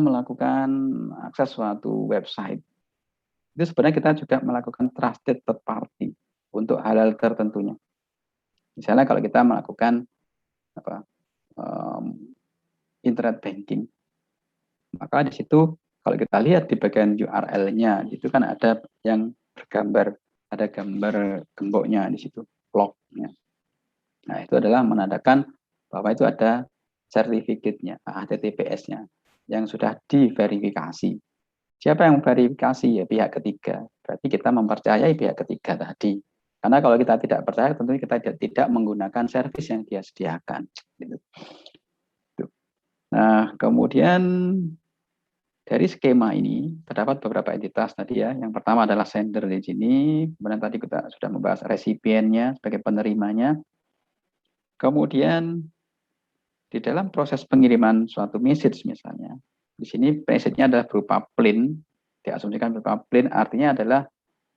melakukan akses suatu website. Itu sebenarnya kita juga melakukan trusted third party untuk hal-hal tertentunya. Misalnya kalau kita melakukan internet banking, maka di situ kalau kita lihat di bagian URL-nya itu kan ada yang bergambar, ada gambar gemboknya di situ, lognya. Nah, itu adalah menandakan bahwa itu ada sertifikatnya, HTTPS-nya yang sudah diverifikasi. Siapa yang verifikasi? Ya pihak ketiga. Berarti kita mempercayai pihak ketiga tadi. Karena kalau kita tidak percaya, tentunya kita tidak menggunakan servis yang dia sediakan. Nah, kemudian dari skema ini terdapat beberapa entitas tadi ya. Yang pertama adalah sender di sini. Kemudian tadi kita sudah membahas resipiennya sebagai penerimanya. Kemudian di dalam proses pengiriman suatu message misalnya, di sini message-nya adalah berupa plain, diasumsikan berupa plain, artinya adalah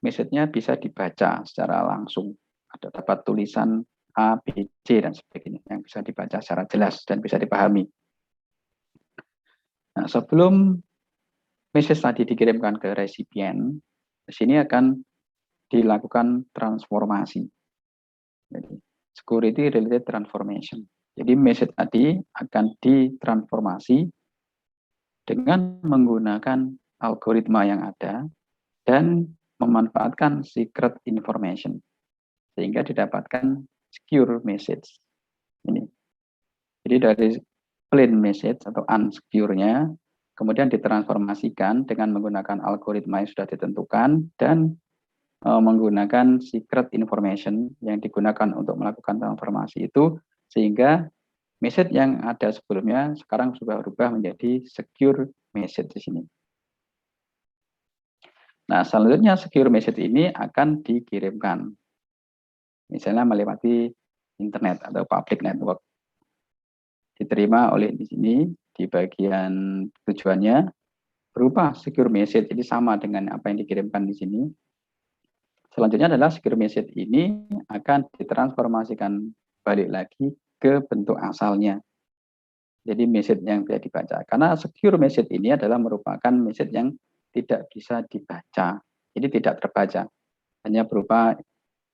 message-nya bisa dibaca secara langsung. Ada dapat tulisan A, B, C dan sebagainya yang bisa dibaca secara jelas dan bisa dipahami. Nah, sebelum message tadi dikirimkan ke resipien, di sini akan dilakukan transformasi. Jadi, security related transformation. Jadi message tadi akan ditransformasi dengan menggunakan algoritma yang ada dan memanfaatkan secret information sehingga didapatkan secure message. Ini. Jadi dari plain message atau unsecure-nya kemudian ditransformasikan dengan menggunakan algoritma yang sudah ditentukan dan menggunakan secret information yang digunakan untuk melakukan transformasi itu sehingga message yang ada sebelumnya sekarang sudah berubah menjadi secure message di sini. Nah, selanjutnya secure message ini akan dikirimkan. Misalnya melewati internet atau public network. Diterima oleh di sini di bagian tujuannya berupa secure message. Jadi sama dengan apa yang dikirimkan di sini. Selanjutnya adalah secure message ini akan ditransformasikan balik lagi ke bentuk asalnya. Jadi message yang bisa dibaca. Karena secure message ini adalah merupakan message yang tidak bisa dibaca. Jadi tidak terbaca. Hanya berupa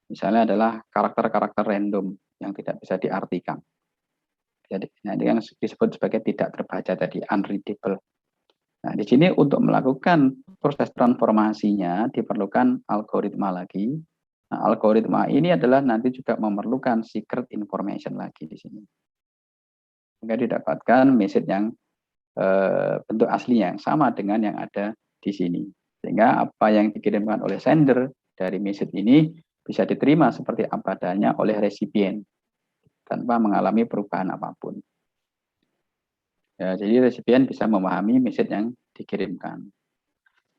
misalnya adalah karakter-karakter random yang tidak bisa diartikan. Jadi ini yang disebut sebagai tidak terbaca tadi, unreadable. Nah, di sini untuk melakukan proses transformasinya diperlukan algoritma lagi. Nah, algoritma ini adalah nanti juga memerlukan secret information lagi di sini. Sehingga didapatkan message yang bentuk aslinya yang sama dengan yang ada di sini. Sehingga apa yang dikirimkan oleh sender dari message ini bisa diterima seperti apa adanya oleh resipien tanpa mengalami perubahan apapun. Ya, jadi resipien bisa memahami message yang dikirimkan.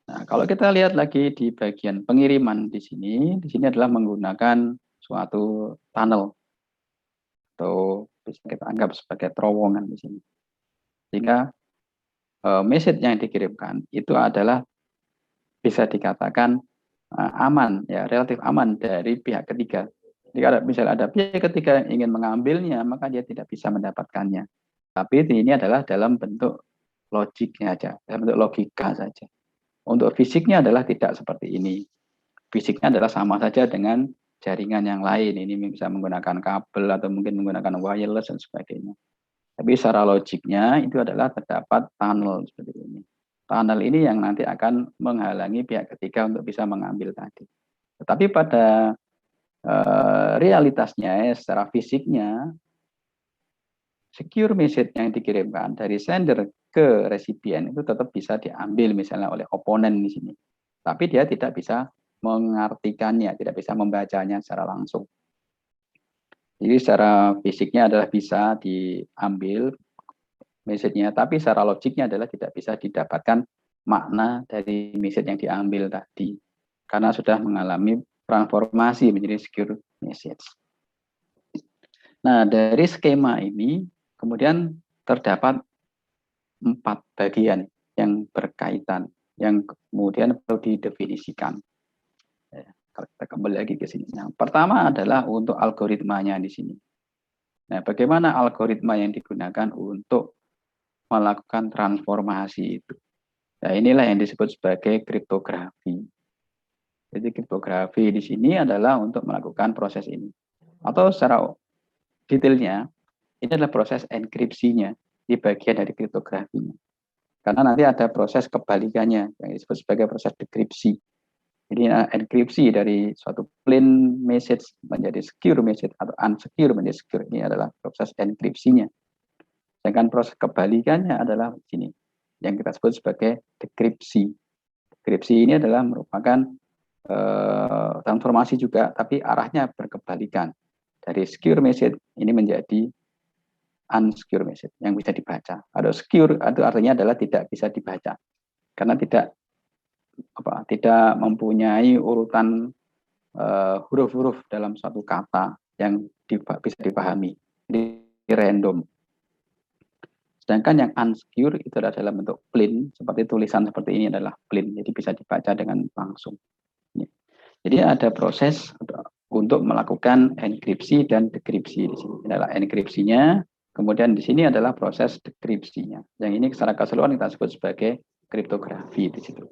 Nah, kalau kita lihat lagi di bagian pengiriman di sini adalah menggunakan suatu tunnel atau bisa kita anggap sebagai terowongan di sini. Sehingga message yang dikirimkan itu adalah bisa dikatakan aman, ya relatif aman dari pihak ketiga. Jika misalnya ada pihak ketiga yang ingin mengambilnya, maka dia tidak bisa mendapatkannya. Tapi ini adalah dalam bentuk logiknya saja, dalam bentuk logika saja. Untuk fisiknya adalah tidak seperti ini. Fisiknya adalah sama saja dengan jaringan yang lain. Ini bisa menggunakan kabel atau mungkin menggunakan wireless dan sebagainya. Tapi secara logiknya itu adalah terdapat tunnel seperti ini. Tunnel ini yang nanti akan menghalangi pihak ketiga untuk bisa mengambil tadi. Tetapi pada realitasnya, secara fisiknya, secure message yang dikirimkan dari sender ke resipien itu tetap bisa diambil misalnya oleh oponen di sini. Tapi dia tidak bisa mengartikannya, tidak bisa membacanya secara langsung. Jadi secara fisiknya adalah bisa diambil message-nya, tapi secara logiknya adalah tidak bisa didapatkan makna dari message yang diambil tadi. Karena sudah mengalami transformasi menjadi secure message. Nah, dari skema ini kemudian terdapat 4 bagian yang berkaitan, yang kemudian perlu didefinisikan. Kalau kita kembali lagi ke sini. Yang pertama adalah untuk algoritmanya di sini. Nah, bagaimana algoritma yang digunakan untuk melakukan transformasi itu? Nah, inilah yang disebut sebagai kriptografi. Jadi kriptografi di sini adalah untuk melakukan proses ini. Atau secara detailnya, ini adalah proses enkripsinya di bagian dari kriptografinya. Karena nanti ada proses kebalikannya yang disebut sebagai proses dekripsi. Jadi enkripsi dari suatu plain message menjadi secure message atau unsecure menjadi secure, ini adalah proses enkripsinya. Sedangkan proses kebalikannya adalah sini yang kita sebut sebagai dekripsi. Dekripsi ini adalah merupakan transformasi juga, tapi arahnya berkebalikan. Dari secure message ini menjadi unsecure message yang bisa dibaca. Atau secure itu artinya adalah tidak bisa dibaca karena tidak mempunyai urutan huruf-huruf dalam satu kata yang bisa dipahami. Jadi random. Sedangkan yang unsecure itu adalah dalam bentuk plain, seperti tulisan seperti ini adalah plain, jadi bisa dibaca dengan langsung. Jadi ada proses untuk melakukan enkripsi dan dekripsi di sini. Ini adalah enkripsinya, kemudian di sini adalah proses dekripsinya. Yang ini secara keseluruhan kita sebut sebagai kriptografi di situ.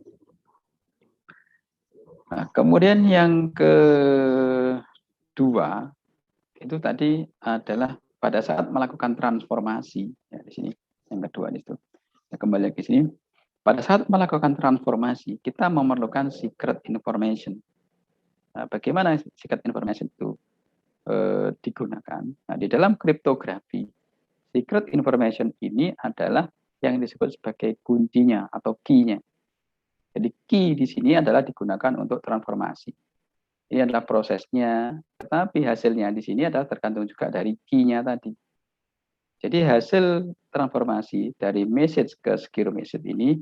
Nah, kemudian yang kedua itu tadi adalah pada saat melakukan transformasi, ya di sini yang kedua itu. Nah, kembali ke sini, pada saat melakukan transformasi kita memerlukan secret information. Nah, bagaimana secret information itu digunakan? Nah, di dalam kriptografi, secret information ini adalah yang disebut sebagai kuncinya atau key-nya. Jadi key di sini adalah digunakan untuk transformasi. Ini adalah prosesnya, tetapi hasilnya di sini adalah tergantung juga dari key-nya tadi. Jadi hasil transformasi dari message ke secure message ini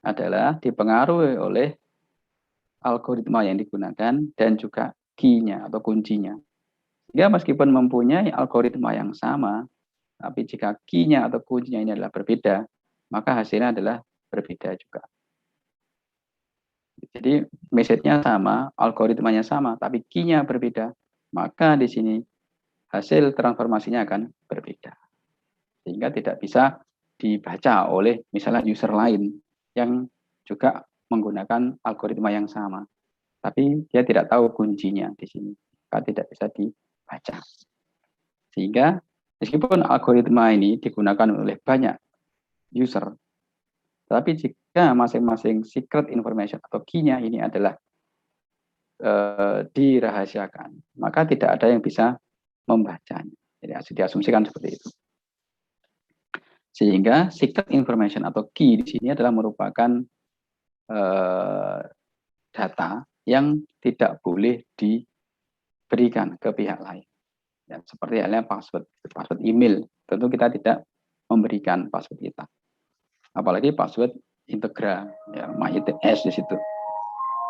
adalah dipengaruhi oleh algoritma yang digunakan dan juga key-nya atau kuncinya. Ya, meskipun mempunyai algoritma yang sama, tapi jika key-nya atau kuncinya ini adalah berbeda, maka hasilnya adalah berbeda juga. Jadi message-nya sama, algoritmanya sama, tapi key-nya berbeda, maka di sini hasil transformasinya akan berbeda. Sehingga tidak bisa dibaca oleh misalnya user lain yang juga menggunakan algoritma yang sama. Tapi dia tidak tahu kuncinya di sini, maka tidak bisa dibaca. Sehingga meskipun algoritma ini digunakan oleh banyak user, tapi jika masing-masing secret information atau key-nya ini adalah dirahasiakan, maka tidak ada yang bisa membacanya. Jadi diasumsikan seperti itu. Sehingga secret information atau key di sini adalah merupakan data yang tidak boleh diberikan ke pihak lain. Ya, seperti halnya password email, tentu kita tidak memberikan password kita. Apalagi password Integra, ya, MyITS di situ.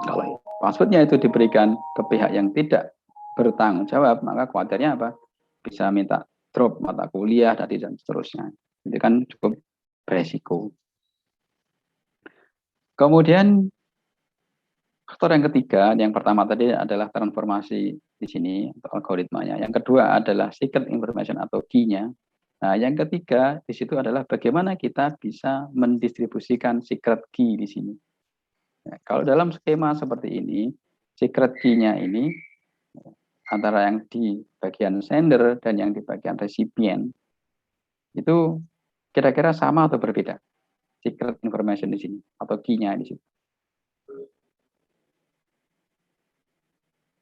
Kalau passwordnya itu diberikan ke pihak yang tidak bertanggung jawab, maka khawatirnya apa? Bisa minta drop mata kuliah dan seterusnya. Itu kan cukup beresiko. Kemudian faktor yang ketiga, yang pertama tadi adalah transformasi di sini atau algoritmanya. Yang kedua adalah secret information atau key-nya. Nah, yang ketiga di situ adalah bagaimana kita bisa mendistribusikan secret key di sini. Nah, kalau dalam skema seperti ini, secret key-nya ini antara yang di bagian sender dan yang di bagian resipien itu kira-kira sama atau berbeda? Secret information di sini atau key-nya di sini.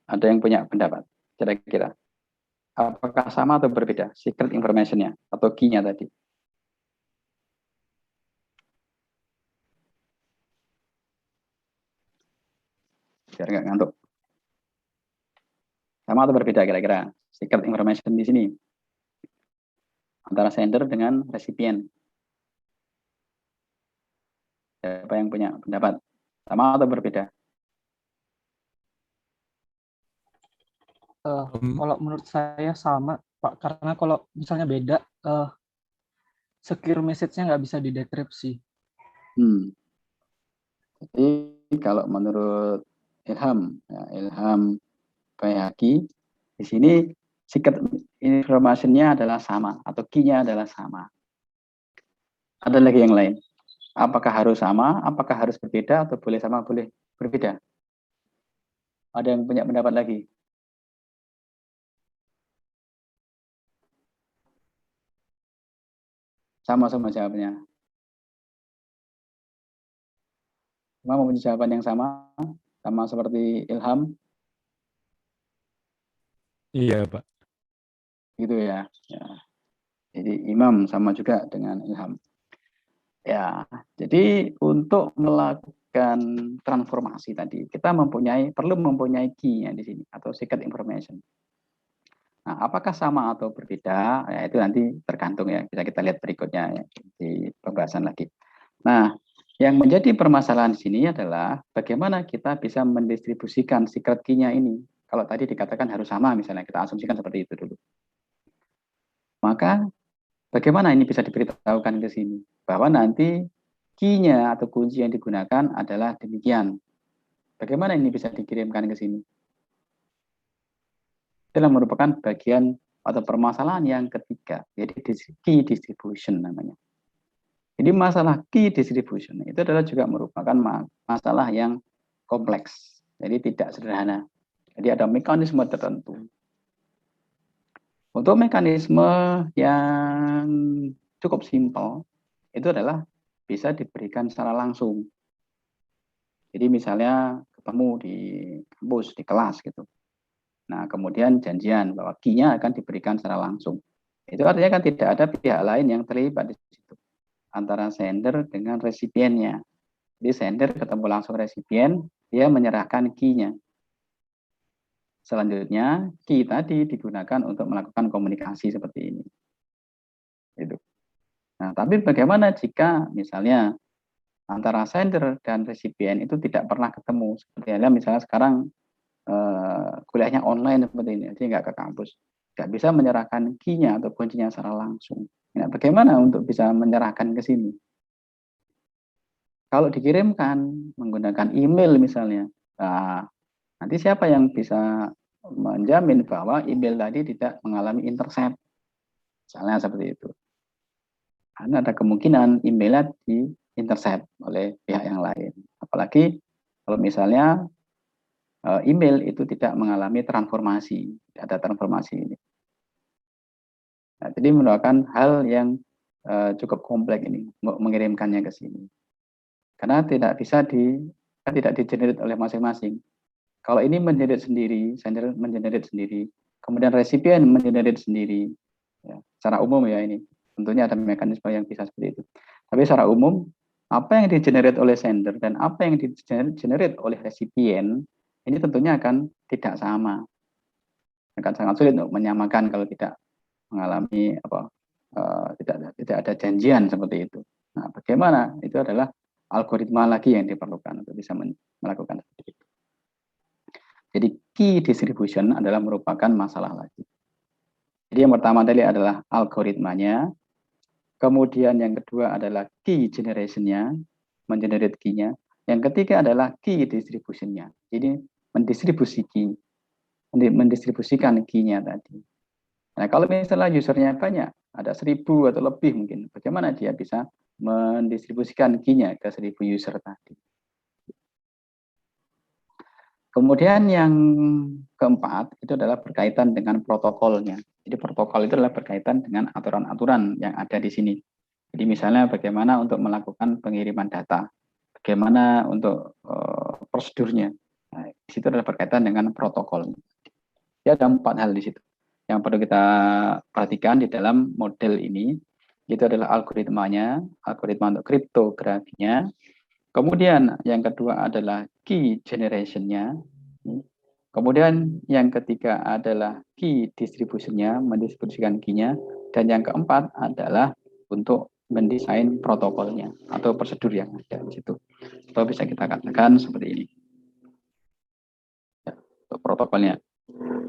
Ada yang punya pendapat? Kira-kira apakah sama atau berbeda secret information-nya atau key-nya tadi? Biar nggak ngantuk. Sama atau berbeda kira-kira secret information di sini antara sender dengan resipien? Siapa yang punya pendapat? Sama atau berbeda? Kalau menurut saya sama, Pak. Karena kalau misalnya beda, secure message-nya nggak bisa didekripsi. Jadi kalau menurut Ilham, ya, Ilham Bayhaqi, di sini secret information-nya adalah sama atau key-nya adalah sama. Ada lagi yang lain? Apakah harus sama? Apakah harus berbeda? Atau boleh sama, boleh berbeda? Ada yang punya pendapat lagi? Sama-sama jawabnya. Semua mempunyai jawaban yang sama seperti Ilham? Iya, Pak. Gitu ya. Jadi Imam sama juga dengan Ilham. Ya, jadi untuk melakukan transformasi tadi, kita perlu mempunyai key-nya di sini atau secret information. Nah, apakah sama atau berbeda? Ya, itu nanti tergantung ya. Bisa kita lihat berikutnya ya, di pembahasan lagi. Nah, yang menjadi permasalahan di sini adalah bagaimana kita bisa mendistribusikan secret key-nya ini. Kalau tadi dikatakan harus sama, misalnya kita asumsikan seperti itu dulu. Maka bagaimana ini bisa diberitahukan ke sini? Bahwa nanti key-nya atau kunci yang digunakan adalah demikian. Bagaimana ini bisa dikirimkan ke sini? Itulah merupakan bagian atau permasalahan yang ketiga, yaitu key distribution namanya. Jadi masalah key distribution itu adalah juga merupakan masalah yang kompleks, jadi tidak sederhana. Jadi ada mekanisme tertentu. Untuk mekanisme yang cukup simpel, itu adalah bisa diberikan secara langsung. Jadi misalnya ketemu di kampus, di kelas gitu. Nah, kemudian janjian bahwa key-nya akan diberikan secara langsung. Itu artinya kan tidak ada pihak lain yang terlibat di situ. Antara sender dengan resipiennya. Jadi sender ketemu langsung resipien, dia menyerahkan key-nya. Selanjutnya, key tadi digunakan untuk melakukan komunikasi seperti ini. Gitu. Nah, tapi bagaimana jika misalnya antara sender dan resipien itu tidak pernah ketemu? Seperti halnya misalnya sekarang kuliahnya online seperti ini, jadi nggak ke kampus, nggak bisa menyerahkan key-nya atau kuncinya secara langsung. Nah, bagaimana untuk bisa menyerahkan ke sini? Kalau dikirimkan menggunakan email misalnya, nah, nanti siapa yang bisa menjamin bahwa email tadi tidak mengalami intercept? Misalnya seperti itu. Karena ada kemungkinan emailnya di intercept oleh pihak yang lain. Apalagi kalau misalnya email itu tidak mengalami transformasi, tidak ada transformasi ini. Nah, jadi merupakan hal yang cukup kompleks ini, mengirimkannya ke sini. Karena tidak bisa tidak di-generate oleh masing-masing. Kalau ini mengenerate sendiri, sender mengenerate sendiri, kemudian resipien mengenerate sendiri, ya, secara umum ya ini. Tentunya ada mekanisme yang bisa seperti itu. Tapi secara umum, apa yang di-generate oleh sender dan apa yang di-generate oleh resipien, ini tentunya akan tidak sama. Akan sangat sulit untuk menyamakan kalau tidak mengalami tidak ada janjian seperti itu. Nah, bagaimana? Itu adalah algoritma lagi yang diperlukan untuk bisa melakukan seperti itu. Jadi key distribution adalah merupakan masalah lagi. Jadi yang pertama tadi adalah algoritmanya, kemudian yang kedua adalah key generation-nya, mengenerate key-nya. Yang ketiga adalah key distribution-nya. Jadi mendistribusikan key-nya tadi. Nah, kalau misalnya usernya banyak, ada 1000 atau lebih mungkin, bagaimana dia bisa mendistribusikan key-nya ke 1000 user tadi. Kemudian yang keempat itu adalah berkaitan dengan protokolnya. Jadi protokol itu adalah berkaitan dengan aturan-aturan yang ada di sini. Jadi misalnya bagaimana untuk melakukan pengiriman data, bagaimana untuk prosedurnya. Nah, di situ adalah berkaitan dengan protokol. Jadi ada 4 hal di situ yang perlu kita perhatikan di dalam model ini. Itu adalah algoritmanya, algoritma untuk kriptografinya. Kemudian yang kedua adalah key generation-nya. Kemudian yang ketiga adalah key distribution-nya, mendistribusikan key-nya. Dan yang keempat adalah untuk mendesain protokolnya atau prosedur yang ada di situ. Atau bisa kita katakan seperti ini. Ya, untuk protokolnya.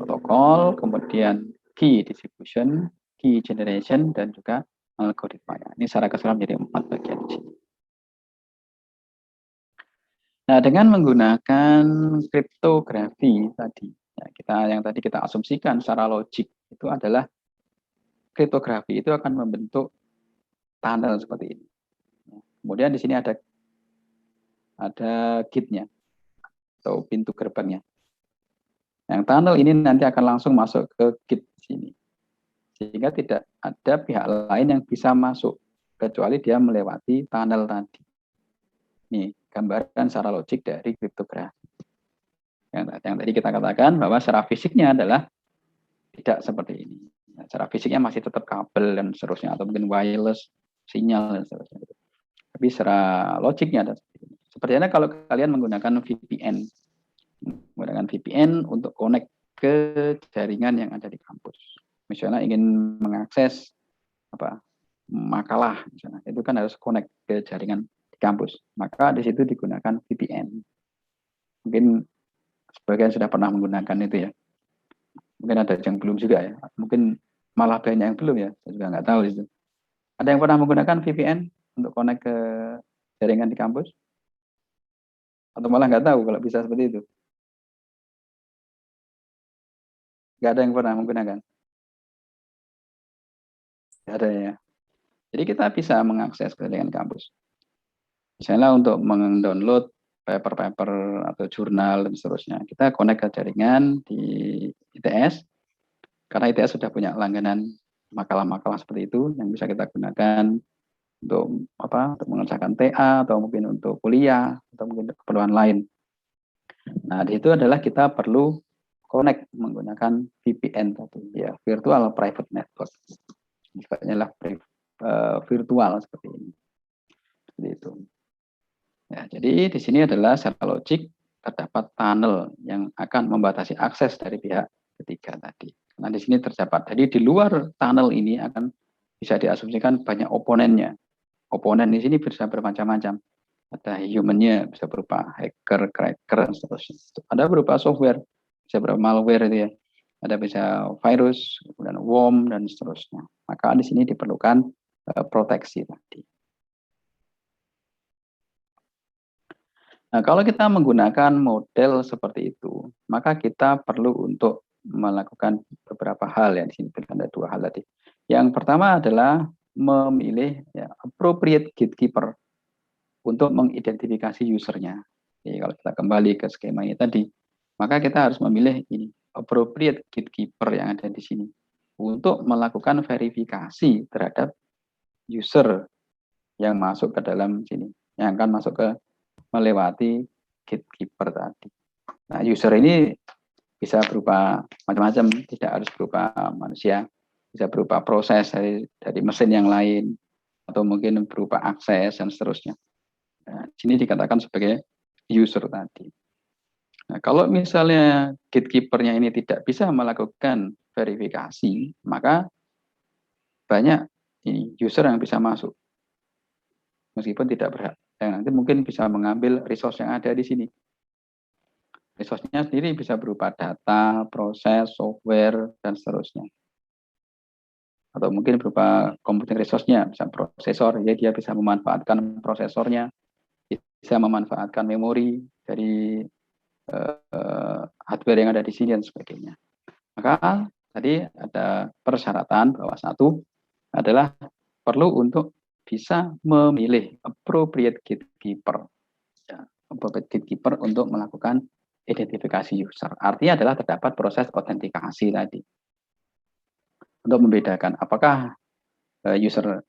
Protokol, kemudian key distribution, key generation, dan juga algoritmanya. Ini secara keseluruhan menjadi 4 bagian di sini. Nah, dengan menggunakan kriptografi tadi, ya, yang tadi kita asumsikan secara logik itu adalah kriptografi itu akan membentuk tunnel seperti ini. Kemudian di sini ada gate-nya atau pintu gerbangnya. Yang tunnel ini nanti akan langsung masuk ke gate sini, sehingga tidak ada pihak lain yang bisa masuk kecuali dia melewati tunnel tadi. Nih, gambaran secara logik dari kriptografi. Yang tadi kita katakan bahwa secara fisiknya adalah tidak seperti ini. Nah, secara fisiknya masih tetap kabel dan seterusnya, atau mungkin wireless, sinyal dan seterusnya. Tapi secara logiknya ada seperti ini. Sepertinya kalau kalian menggunakan VPN untuk connect ke jaringan yang ada di kampus. Misalnya ingin mengakses makalah, misalnya, itu kan harus connect ke jaringan kampus, maka di situ digunakan VPN. Mungkin sebagian sudah pernah menggunakan itu ya. Mungkin ada yang belum juga ya. Mungkin malah banyak yang belum ya. Saya juga nggak tahu itu. Ada yang pernah menggunakan VPN untuk connect ke jaringan di kampus? Atau malah nggak tahu kalau bisa seperti itu? Nggak ada yang pernah menggunakan? Nggak ada ya. Jadi kita bisa mengakses ke jaringan kampus. Misalnya untuk mendownload paper-paper atau jurnal dan seterusnya, kita connect ke jaringan di ITS, karena ITS sudah punya langganan makalah-makalah seperti itu yang bisa kita gunakan untuk untuk mengerjakan TA atau mungkin untuk kuliah atau mungkin untuk keperluan lain. Nah, di situ adalah kita perlu connect menggunakan VPN tadi, ya, virtual private network. Sifatnya lah virtual seperti ini. Seperti itu. Ya, jadi di sini adalah secara logik terdapat tunnel yang akan membatasi akses dari pihak ketiga tadi. Nah, di sini terdapat. Jadi di luar tunnel ini akan bisa diasumsikan banyak oponennya. Oponen di sini bisa bermacam-macam. Ada human-nya, bisa berupa hacker, cracker, dan seterusnya. Ada berupa software, bisa berupa malware itu ya. Ada bisa virus, kemudian worm, dan seterusnya. Maka di sini diperlukan proteksi tadi. Nah, kalau kita menggunakan model seperti itu, maka kita perlu untuk melakukan beberapa hal ya. Di sini ada 2 hal tadi. Yang pertama adalah memilih ya, appropriate gatekeeper untuk mengidentifikasi usernya. Jadi kalau kita kembali ke skema ini tadi, maka kita harus memilih ini appropriate gatekeeper yang ada di sini untuk melakukan verifikasi terhadap user yang masuk ke dalam sini, yang akan masuk ke melewati gatekeeper tadi. Nah, user ini bisa berupa macam-macam, tidak harus berupa manusia, bisa berupa proses dari mesin yang lain, atau mungkin berupa akses dan seterusnya. Nah, sini dikatakan sebagai user tadi. Nah, kalau misalnya gatekeeper-nya ini tidak bisa melakukan verifikasi, maka banyak user yang bisa masuk, meskipun tidak berhak. Yang nanti mungkin bisa mengambil resource yang ada di sini. Resource-nya sendiri bisa berupa data, proses, software, dan seterusnya. Atau mungkin berupa computing resource-nya, bisa prosesor, ya dia bisa memanfaatkan prosesornya, bisa memanfaatkan memori dari hardware yang ada di sini dan sebagainya. Maka tadi ada persyaratan bahwa satu adalah perlu untuk bisa memilih appropriate gatekeeper, ya, appropriate gatekeeper untuk melakukan identifikasi user. Artinya adalah terdapat proses autentikasi tadi. Untuk membedakan apakah user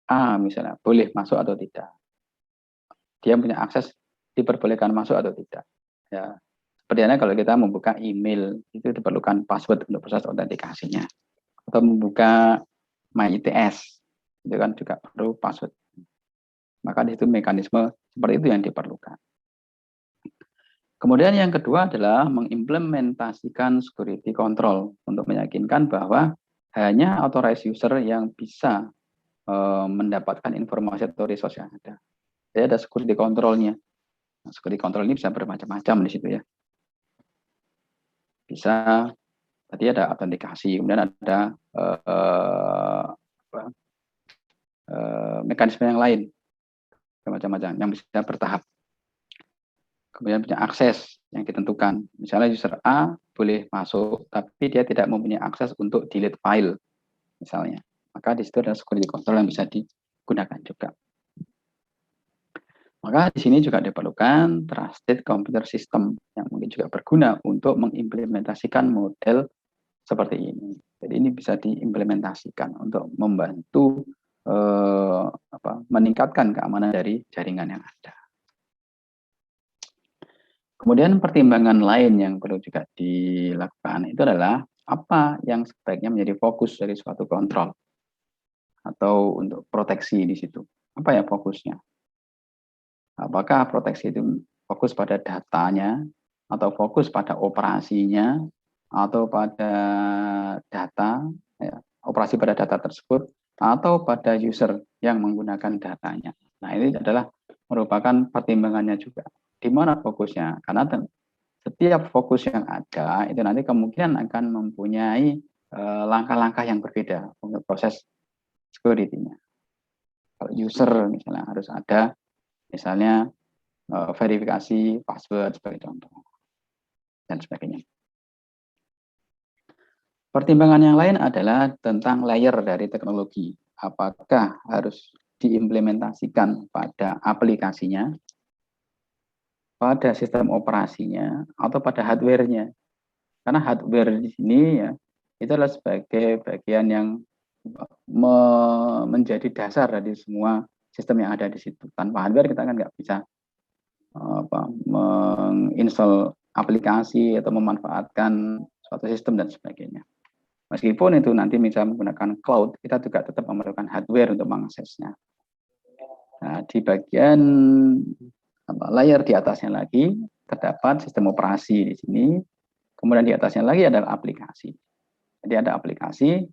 A misalnya boleh masuk atau tidak. Dia punya akses, diperbolehkan masuk atau tidak. Ya, seperti kalau kita membuka email, itu diperlukan password untuk proses autentikasinya. Atau membuka MyITS, itu kan juga perlu password. Maka di situ mekanisme seperti itu yang diperlukan. Kemudian yang kedua adalah mengimplementasikan security control untuk meyakinkan bahwa hanya authorized user yang bisa mendapatkan informasi atau resource yang ada. Jadi ada security control-nya. Nah, security control ini bisa bermacam-macam di situ ya. Bisa tadi ada autentikasi, kemudian ada mekanisme yang lain, macam-macam yang bisa bertahap. Kemudian punya akses yang ditentukan. Misalnya user A boleh masuk, tapi dia tidak mempunyai akses untuk delete file, misalnya. Maka di situ ada security control yang bisa digunakan juga. Maka di sini juga diperlukan trusted computer system yang mungkin juga berguna untuk mengimplementasikan model seperti ini. Jadi ini bisa diimplementasikan untuk membantu meningkatkan keamanan dari jaringan yang ada. Kemudian pertimbangan lain yang perlu juga dilakukan itu adalah apa yang sebaiknya menjadi fokus dari suatu kontrol atau untuk proteksi di situ. Apa ya fokusnya? Apakah proteksi itu fokus pada datanya, atau fokus pada operasinya, atau pada data, ya, operasi pada data tersebut, atau pada user yang menggunakan datanya. Nah, ini adalah merupakan pertimbangannya juga. Di mana fokusnya? Karena setiap fokus yang ada itu nanti kemungkinan akan mempunyai langkah-langkah yang berbeda untuk proses security-nya. Kalau user misalnya harus ada misalnya verifikasi password sebagai contoh dan sebagainya. Pertimbangan yang lain adalah tentang layer dari teknologi. Apakah harus diimplementasikan pada aplikasinya, pada sistem operasinya, atau pada hardware-nya. Karena hardware di sini ya itu adalah sebagai bagian yang menjadi dasar dari semua sistem yang ada di situ. Tanpa hardware kita kan nggak bisa menginstall aplikasi atau memanfaatkan suatu sistem dan sebagainya. Meskipun itu nanti bisa menggunakan cloud, kita juga tetap memerlukan hardware untuk mengaksesnya. Nah, di bagian layer di atasnya lagi terdapat sistem operasi di sini. Kemudian di atasnya lagi adalah aplikasi. Jadi ada aplikasi,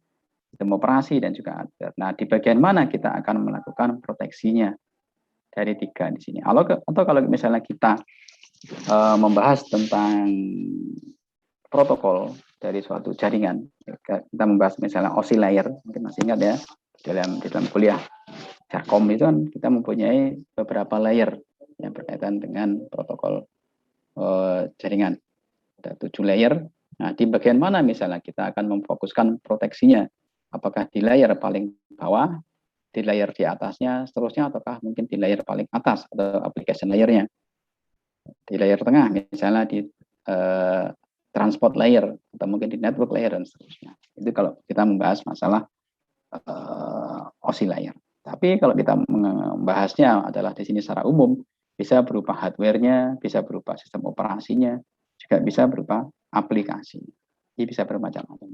sistem operasi dan juga hardware. Nah, di bagian mana kita akan melakukan proteksinya dari tiga di sini. Atau kalau misalnya kita membahas tentang protokol dari suatu jaringan, kita membahas misalnya OSI layer, mungkin masih ingat ya, di dalam kuliah Jarkom itu kan kita mempunyai beberapa layer yang berkaitan dengan protokol jaringan. Ada 7 layer. Nah, di bagian mana misalnya kita akan memfokuskan proteksinya? Apakah di layer paling bawah, di layer di atasnya, seterusnya, ataukah mungkin di layer paling atas atau application layernya? Di layer tengah, misalnya di transport layer, atau mungkin di network layer, dan seterusnya. Itu kalau kita membahas masalah OSI layer. Tapi kalau kita membahasnya adalah di sini secara umum, bisa berupa hardware-nya, bisa berupa sistem operasinya, juga bisa berupa aplikasi. Jadi bisa bermacam-macam.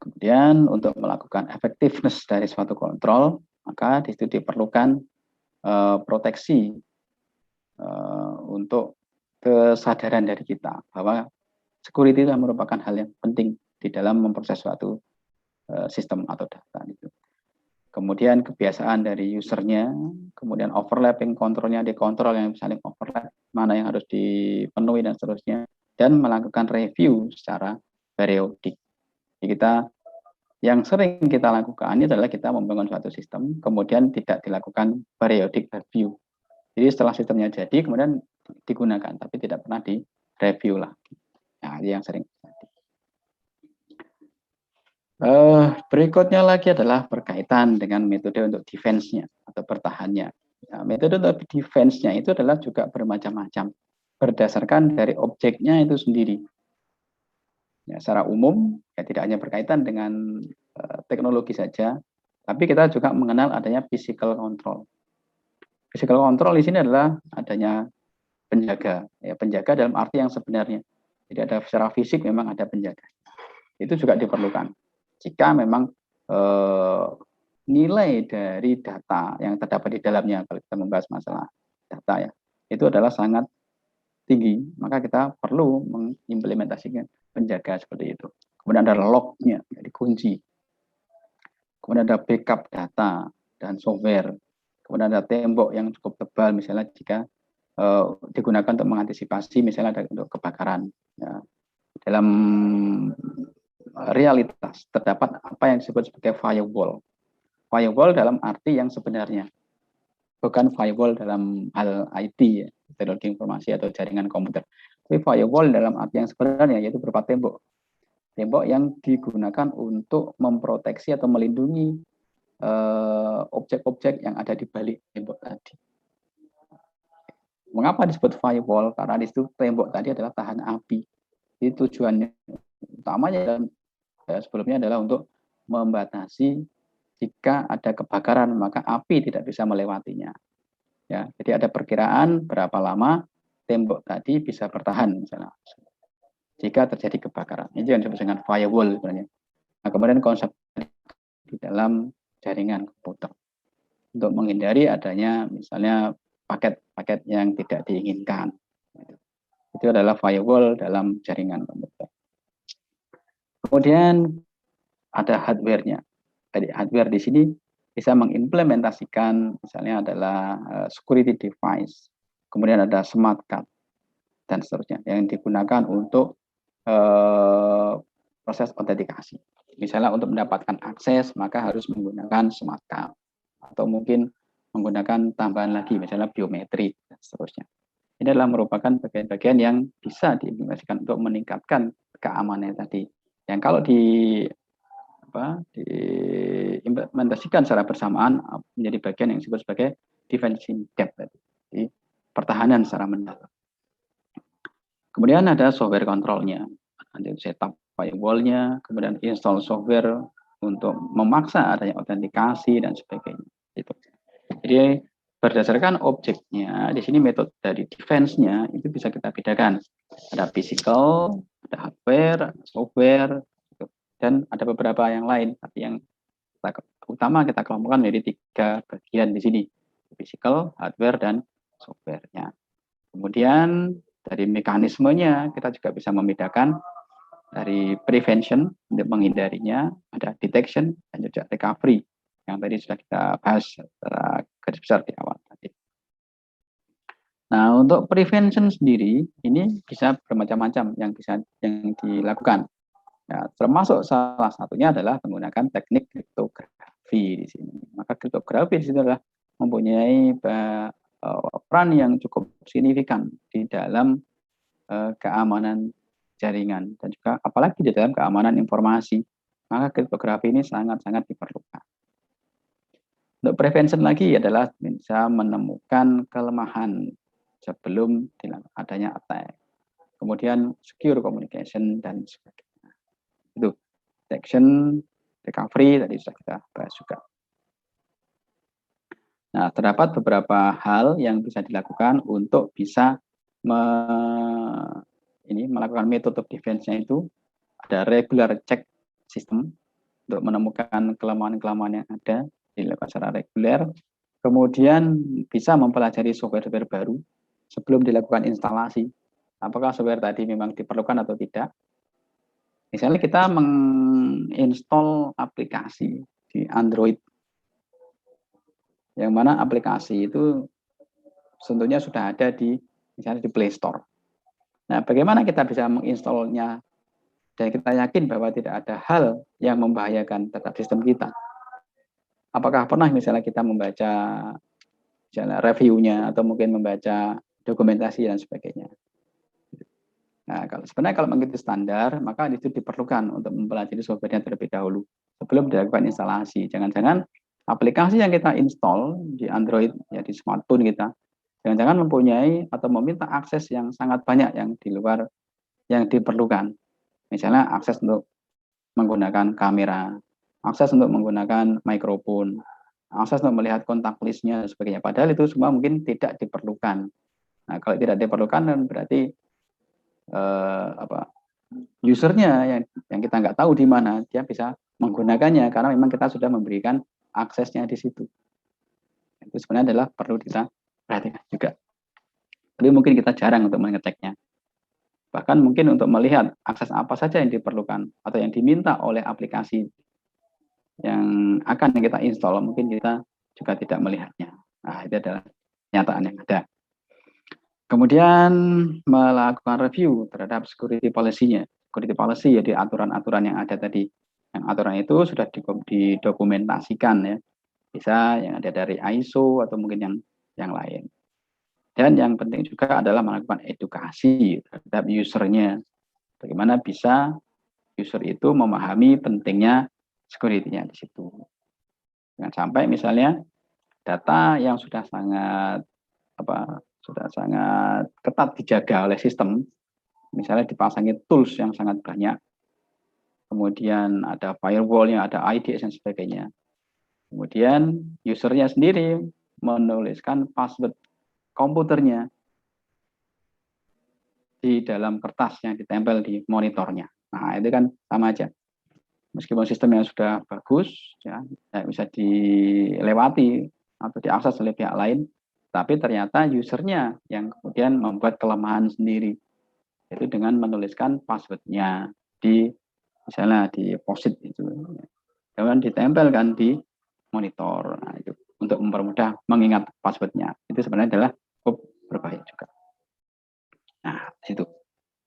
Kemudian untuk melakukan effectiveness dari suatu kontrol, maka di situ diperlukan proteksi untuk kesadaran dari kita bahwa security itu merupakan hal yang penting di dalam memproses suatu sistem atau data itu. Kemudian kebiasaan dari usernya, kemudian overlapping kontrolnya, dikontrol yang saling overlap, mana yang harus dipenuhi dan seterusnya, dan melakukan review secara periodik. Jadi yang sering kita lakukan ini adalah kita membangun suatu sistem, kemudian tidak dilakukan periodic review. Jadi setelah sistemnya jadi, kemudian digunakan, tapi tidak pernah di-review lagi. Nah, ini yang sering terjadi. Berikutnya lagi adalah berkaitan dengan metode untuk defense-nya atau bertahannya. Nah, metode defense-nya itu adalah juga bermacam-macam berdasarkan dari objeknya itu sendiri. Ya, secara umum ya tidak hanya berkaitan dengan teknologi saja, tapi kita juga mengenal adanya physical control. Physical control di sini adalah adanya penjaga, ya penjaga dalam arti yang sebenarnya. Jadi ada secara fisik memang ada penjaga. Itu juga diperlukan. Jika memang nilai dari data yang terdapat di dalamnya, kalau kita membahas masalah data ya, itu adalah sangat tinggi, maka kita perlu mengimplementasikan penjaga seperti itu. Kemudian ada lognya, jadi kunci. Kemudian ada backup data dan software. Kemudian ada tembok yang cukup tebal, misalnya jika digunakan untuk mengantisipasi, misalnya ada untuk kebakaran. Ya. Dalam realitas terdapat apa yang disebut sebagai firewall. Firewall dalam arti yang sebenarnya, bukan firewall dalam hal IT, ya, teknologi informasi atau jaringan komputer. Tapi firewall dalam arti yang sebenarnya, yaitu berupa tembok. Tembok yang digunakan untuk memproteksi atau melindungi objek-objek yang ada di balik tembok tadi. Mengapa disebut firewall? Karena di situ tembok tadi adalah tahan api. Itu tujuannya utamanya sebelumnya adalah untuk membatasi jika ada kebakaran, maka api tidak bisa melewatinya. Ya, jadi ada perkiraan berapa lama tembok tadi bisa bertahan misalnya jika terjadi kebakaran. Ini yang disebut dengan firewall sebenarnya. Nah, kemudian konsep di dalam jaringan komputer untuk menghindari adanya misalnya paket-paket yang tidak diinginkan. Itu adalah firewall dalam jaringan komputer. Kemudian ada hardware-nya. Jadi hardware di sini bisa mengimplementasikan misalnya adalah security device, kemudian ada smart card dan seterusnya yang digunakan untuk proses autentikasi. Misalnya untuk mendapatkan akses maka harus menggunakan smart card atau mungkin menggunakan tambahan lagi misalnya biometrik dan seterusnya. Ini adalah merupakan bagian-bagian yang bisa diimplementasikan untuk meningkatkan keamanan tadi. Yang kalau diimplementasikan secara bersamaan menjadi bagian yang disebut sebagai defense in depth, jadi pertahanan secara mendalam. Kemudian ada software controlnya, ada setup firewall-nya, kemudian install software untuk memaksa adanya autentikasi dan sebagainya. Itu. Jadi berdasarkan objeknya, di sini metode dari defense-nya itu bisa kita bedakan. Ada physical, ada hardware, software, dan ada beberapa yang lain, tapi yang utama kita kelompokkan menjadi 3 bagian di sini, physical, hardware, dan software-nya. Kemudian dari mekanismenya kita juga bisa membedakan dari prevention untuk menghindarinya, ada detection dan juga recovery yang tadi sudah kita bahas secara garis besar di awal tadi. Nah, untuk prevention sendiri ini bisa bermacam-macam yang dilakukan. Ya, termasuk salah satunya adalah menggunakan teknik kriptografi di sini. Maka kriptografi di sini adalah mempunyai peran yang cukup signifikan di dalam keamanan jaringan dan juga apalagi di dalam keamanan informasi. Maka kriptografi ini sangat-sangat diperlukan. Untuk prevention lagi adalah bisa menemukan kelemahan sebelum adanya attack. Kemudian secure communication dan sebagainya. Itu detection, recovery tadi sudah kita bahas juga. Nah, terdapat beberapa hal yang bisa dilakukan untuk bisa melakukan metode defense-nya itu. Ada regular check system untuk menemukan kelemahan-kelemahan yang ada dilakukan secara reguler. Kemudian bisa mempelajari software-software baru sebelum dilakukan instalasi. Apakah software tadi memang diperlukan atau tidak? Misalnya kita menginstall aplikasi di Android, yang mana aplikasi itu tentunya sudah ada misalnya di Play Store. Nah, bagaimana kita bisa menginstallnya dan kita yakin bahwa tidak ada hal yang membahayakan terhadap sistem kita? Apakah pernah misalnya kita membaca misalnya reviewnya atau mungkin membaca dokumentasi dan sebagainya? Nah, kalau mengikuti standar, maka itu diperlukan untuk mempelajari software-nya terlebih dahulu sebelum dilakukan instalasi. Jangan-jangan aplikasi yang kita install di Android, ya di smartphone kita, jangan-jangan mempunyai atau meminta akses yang sangat banyak yang di luar yang diperlukan. Misalnya akses untuk menggunakan kamera, akses untuk menggunakan mikrofon, akses untuk melihat kontak listnya dan sebagainya. Padahal itu semua mungkin tidak diperlukan. Nah, kalau tidak diperlukan kan berarti usernya yang kita nggak tahu di mana dia bisa menggunakannya karena memang kita sudah memberikan aksesnya di situ. Itu sebenarnya adalah perlu kita perhatikan juga. Tapi mungkin kita jarang untuk mengeceknya. Bahkan mungkin untuk melihat akses apa saja yang diperlukan atau yang diminta oleh aplikasi yang akan kita install, mungkin kita juga tidak melihatnya. Nah, itu adalah kenyataan yang ada. Kemudian melakukan review terhadap security policy-nya. Security policy ya di aturan-aturan yang ada tadi. Yang aturan itu sudah didokumentasikan ya. Bisa yang ada dari ISO atau mungkin yang lain. Dan yang penting juga adalah melakukan edukasi terhadap usernya. Bagaimana bisa user itu memahami pentingnya security-nya di situ. Jangan sampai misalnya data yang sudah sangat ketat dijaga oleh sistem, misalnya dipasangi tools yang sangat banyak, kemudian ada firewall-nya, ada IDS dan sebagainya. Kemudian usernya sendiri menuliskan password komputernya di dalam kertas yang ditempel di monitornya. Nah, itu kan sama aja. Meskipun sistemnya sudah bagus, ya bisa dilewati atau diakses oleh pihak lain, tapi ternyata usernya yang kemudian membuat kelemahan sendiri, itu dengan menuliskan passwordnya di misalnya di post-it itu, kemudian ditempelkan di monitor. Nah, itu untuk mempermudah mengingat passwordnya. Itu sebenarnya adalah cukup berbahaya juga. Nah, itu.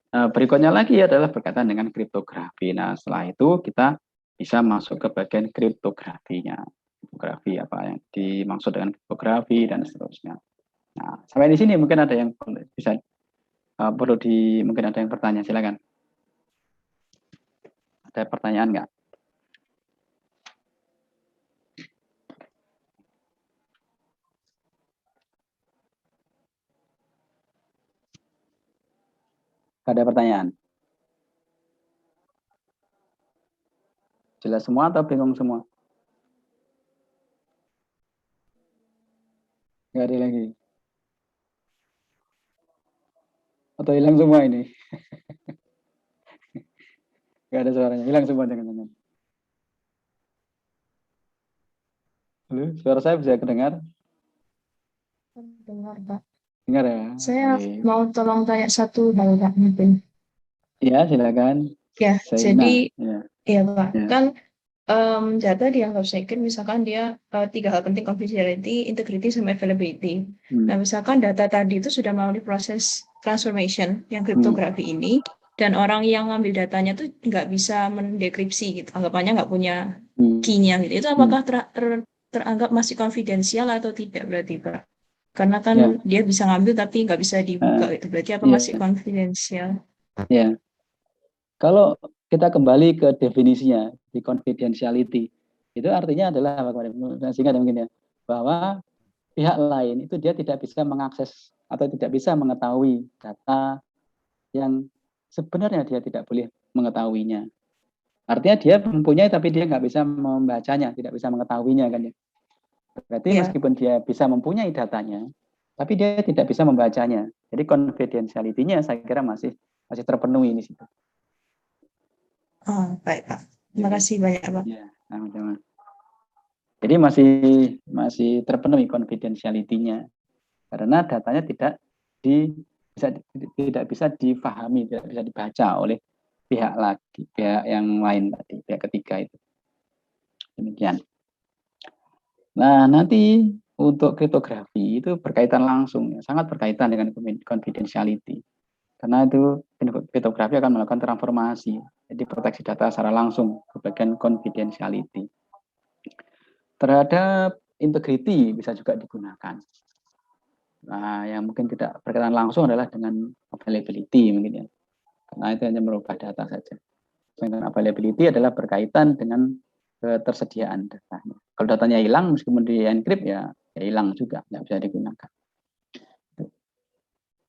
Berikutnya lagi adalah berkaitan dengan kriptografi. Nah, setelah itu kita bisa masuk ke bagian kriptografinya. Kriptografi apa yang dimaksud dengan kriptografi dan seterusnya. Nah, sampai di sini mungkin ada yang bisa mungkin ada yang bertanya, silakan. Ada pertanyaan nggak? Ada pertanyaan? Jelas semua atau bingung semua? Nggak ada lagi? Atau hilang semua ini? Nggak ada suaranya, hilang semua jangan-jangan. Halo, suara saya bisa kedengar? Dengar, Pak. Dengar ya? Saya Oke. mau tolong tanya satu hal, Pak, mungkin. Ya, silakan. Ya, Zaina. jadi, ya, Pak, ya. kan data dianggap second, misalkan dia 3 hal penting, confidentiality, integrity, sama availability. Nah, misalkan data tadi itu sudah melalui proses transformation yang kriptografi ini, dan orang yang ngambil datanya tuh nggak bisa mendekripsi gitu, anggapannya nggak punya key-nya gitu. Itu apakah teranggap masih konfidensial atau tidak berarti, Pak? Karena kan dia bisa ngambil tapi nggak bisa dibuka gitu. Berarti apa masih konfidensial? Ya. Kalau kita kembali ke definisinya di confidentiality, itu artinya adalah singkat mungkin ya, bahwa pihak lain itu dia tidak bisa mengakses atau tidak bisa mengetahui data yang sebenarnya dia tidak boleh mengetahuinya. Artinya dia mempunyai tapi dia nggak bisa membacanya, tidak bisa mengetahuinya kan ya. Berarti meskipun dia bisa mempunyai datanya, tapi dia tidak bisa membacanya. Jadi confidentiality-nya saya kira masih terpenuhi di situ. Oh, baik, Pak. Terima kasih banyak, Pak. Ya, sama-sama. Jadi masih terpenuhi confidentiality-nya karena datanya tidak bisa difahami, tidak bisa dibaca oleh pihak yang lain tadi, pihak ketiga itu. Demikian. Nah, nanti untuk kriptografi itu berkaitan langsung, sangat berkaitan dengan confidentiality. Karena itu kriptografi akan melakukan transformasi, jadi proteksi data secara langsung ke bagian confidentiality. Terhadap integrity bisa juga digunakan. Nah, yang mungkin tidak berkaitan langsung adalah dengan availability mungkin ya. Karena itu hanya merubah data saja. Dengan availability adalah berkaitan dengan ketersediaan datanya. Kalau datanya hilang, meskipun di encrypt ya hilang juga, nggak bisa digunakan.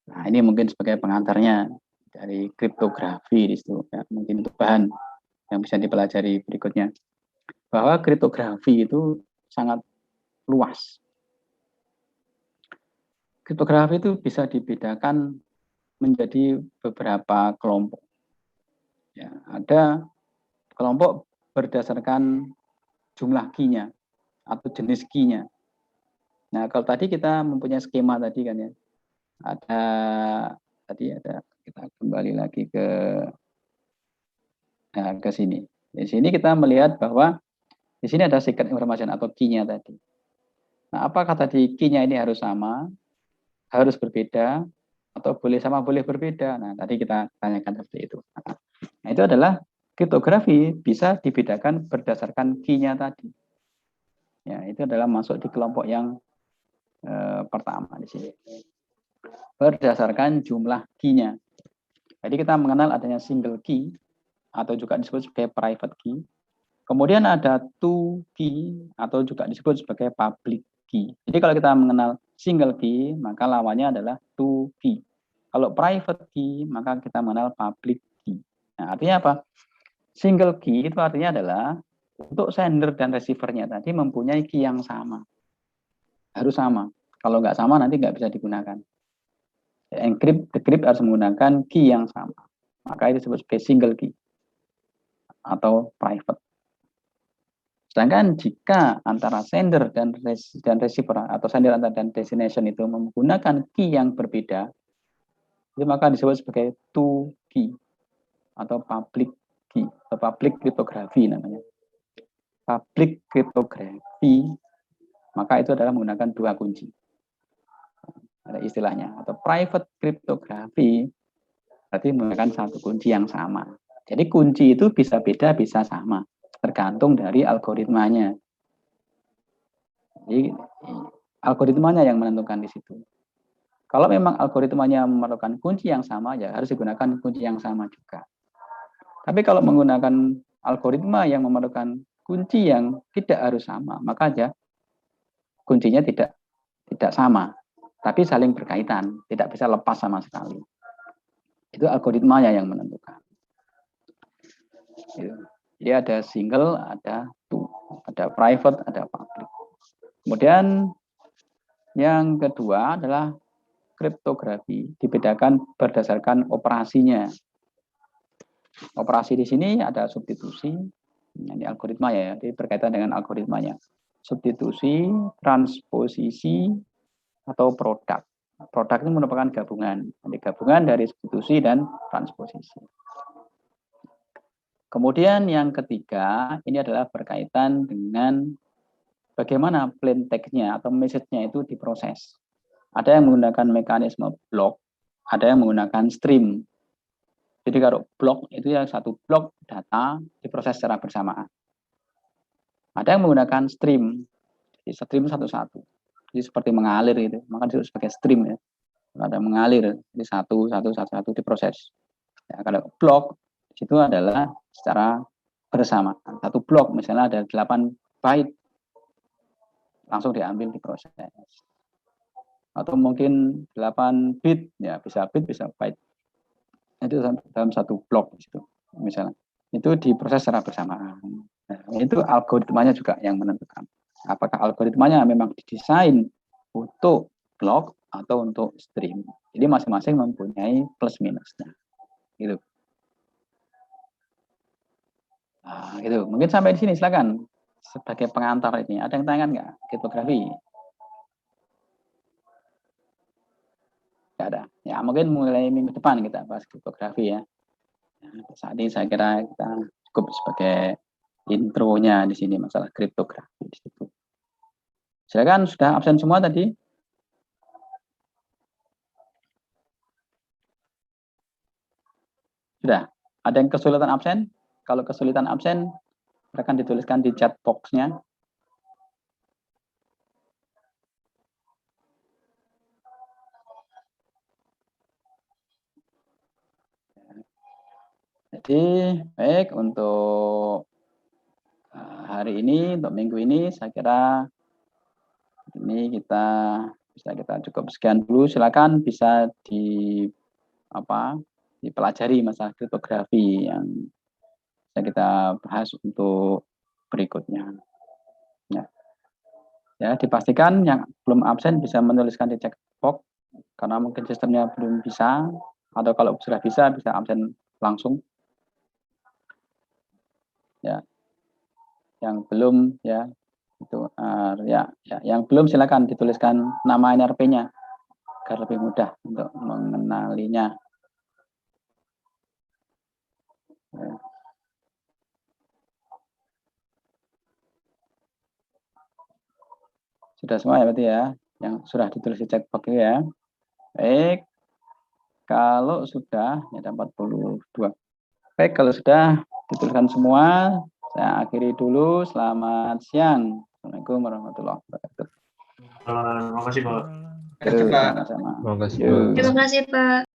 Nah, ini mungkin sebagai pengantarnya dari kriptografi di situ, ya, mungkin untuk bahan yang bisa dipelajari berikutnya. Bahwa kriptografi itu sangat luas. Kriptografi itu bisa dibedakan menjadi beberapa kelompok. Ya, ada kelompok berdasarkan jumlah key-nya atau jenis key-nya. Nah, kalau tadi kita mempunyai skema tadi kan ya, ada kita kembali lagi ke sini. Di sini kita melihat bahwa di sini ada secret information atau key-nya tadi. Nah, apakah tadi key-nya ini harus sama, harus berbeda, atau boleh sama, boleh berbeda? Nah, tadi kita tanyakan seperti itu. Nah, itu adalah kriptografi bisa dibedakan berdasarkan key-nya tadi. Ya, itu adalah masuk di kelompok yang pertama di sini. Berdasarkan jumlah key-nya. Jadi kita mengenal adanya single key atau juga disebut sebagai private key. Kemudian ada two key atau juga disebut sebagai public key. Jadi kalau kita mengenal single key, maka lawannya adalah two key. Kalau private key, maka kita mengenal public key. Nah, artinya apa? Single key itu artinya adalah untuk sender dan receiver-nya tadi mempunyai key yang sama. Harus sama. Kalau nggak sama nanti nggak bisa digunakan. Encrypt, decrypt harus menggunakan key yang sama. Maka itu disebut sebagai single key atau private. Sedangkan jika antara sender dan receiver atau sender dan destination itu menggunakan key yang berbeda, itu maka disebut sebagai two key atau public key atau public cryptography namanya. Public cryptography maka itu adalah menggunakan dua kunci. Ada istilahnya. Atau private cryptography berarti menggunakan satu kunci yang sama. Jadi kunci itu bisa beda, bisa sama. Tergantung dari algoritmanya. Jadi algoritmanya yang menentukan di situ. Kalau memang algoritmanya memerlukan kunci yang sama, ya harus digunakan kunci yang sama juga. Tapi kalau menggunakan algoritma yang memerlukan kunci yang tidak harus sama, maka aja kuncinya tidak sama, tapi saling berkaitan, tidak bisa lepas sama sekali. Itu algoritmanya yang menentukan. Jadi ada single, ada two, ada private, ada public. Kemudian yang kedua adalah kriptografi, dibedakan berdasarkan operasinya. Operasi di sini ada substitusi, ini algoritma ya, jadi berkaitan dengan algoritmanya. Substitusi, transposisi, atau produk. Produk ini merupakan gabungan, jadi gabungan dari substitusi dan transposisi. Kemudian yang ketiga, ini adalah berkaitan dengan bagaimana plain text-nya atau message-nya itu diproses. Ada yang menggunakan mekanisme block, ada yang menggunakan stream. Jadi kalau block itu ya satu blok data diproses secara bersamaan. Ada yang menggunakan stream, jadi stream satu-satu. Jadi seperti mengalir itu, maka disebut sebagai stream ya. Ada mengalir, jadi satu diproses. Ya, kalau blok di situ adalah secara bersamaan. Satu blok misalnya ada 8 byte langsung diambil diproses. Atau mungkin 8 bit, ya bisa bit, bisa byte. Itu dalam satu blok di situ, misalnya. Itu diproses secara bersamaan. Nah, itu algoritmanya juga yang menentukan. Apakah algoritmanya memang didesain untuk blok atau untuk stream. Jadi masing-masing mempunyai plus minusnya. Gitu. Nah, gitu. Mungkin sampai di sini, silakan. Sebagai pengantar ini, ada yang tanya nggak? Kriptografi? Nggak ada. Ya, mungkin mulai minggu depan kita bahas kriptografi ya. Nah, saat ini saya kira kita cukup sebagai intronya di sini masalah kriptografi di situ. Silakan, sudah absen semua tadi? Sudah. Ada yang kesulitan absen? Kalau kesulitan absen, akan dituliskan di chat box-nya. Jadi, baik untuk hari ini, untuk minggu ini saya kira ini kita cukup sekian dulu. Silakan bisa dipelajari masalah kriptografi yang bisa kita bahas untuk berikutnya. Ya, dipastikan yang belum absen bisa menuliskan di chat box karena mungkin sistemnya belum bisa, atau kalau sudah bisa absen langsung. Ya, yang belum ya itu yang belum silakan dituliskan nama NRP-nya agar lebih mudah untuk mengenalinya. Ya. Sudah semua ya berarti ya, yang sudah ditulis di chat box ya. Baik, kalau sudah ya ada 42. Baik, kalau sudah dituliskan semua, saya akhiri dulu. Selamat siang. Assalamualaikum warahmatullahi wabarakatuh. Terima kasih, Pak. Sama-sama. Terima kasih, Yuk. Pak. Terima kasih, Pak.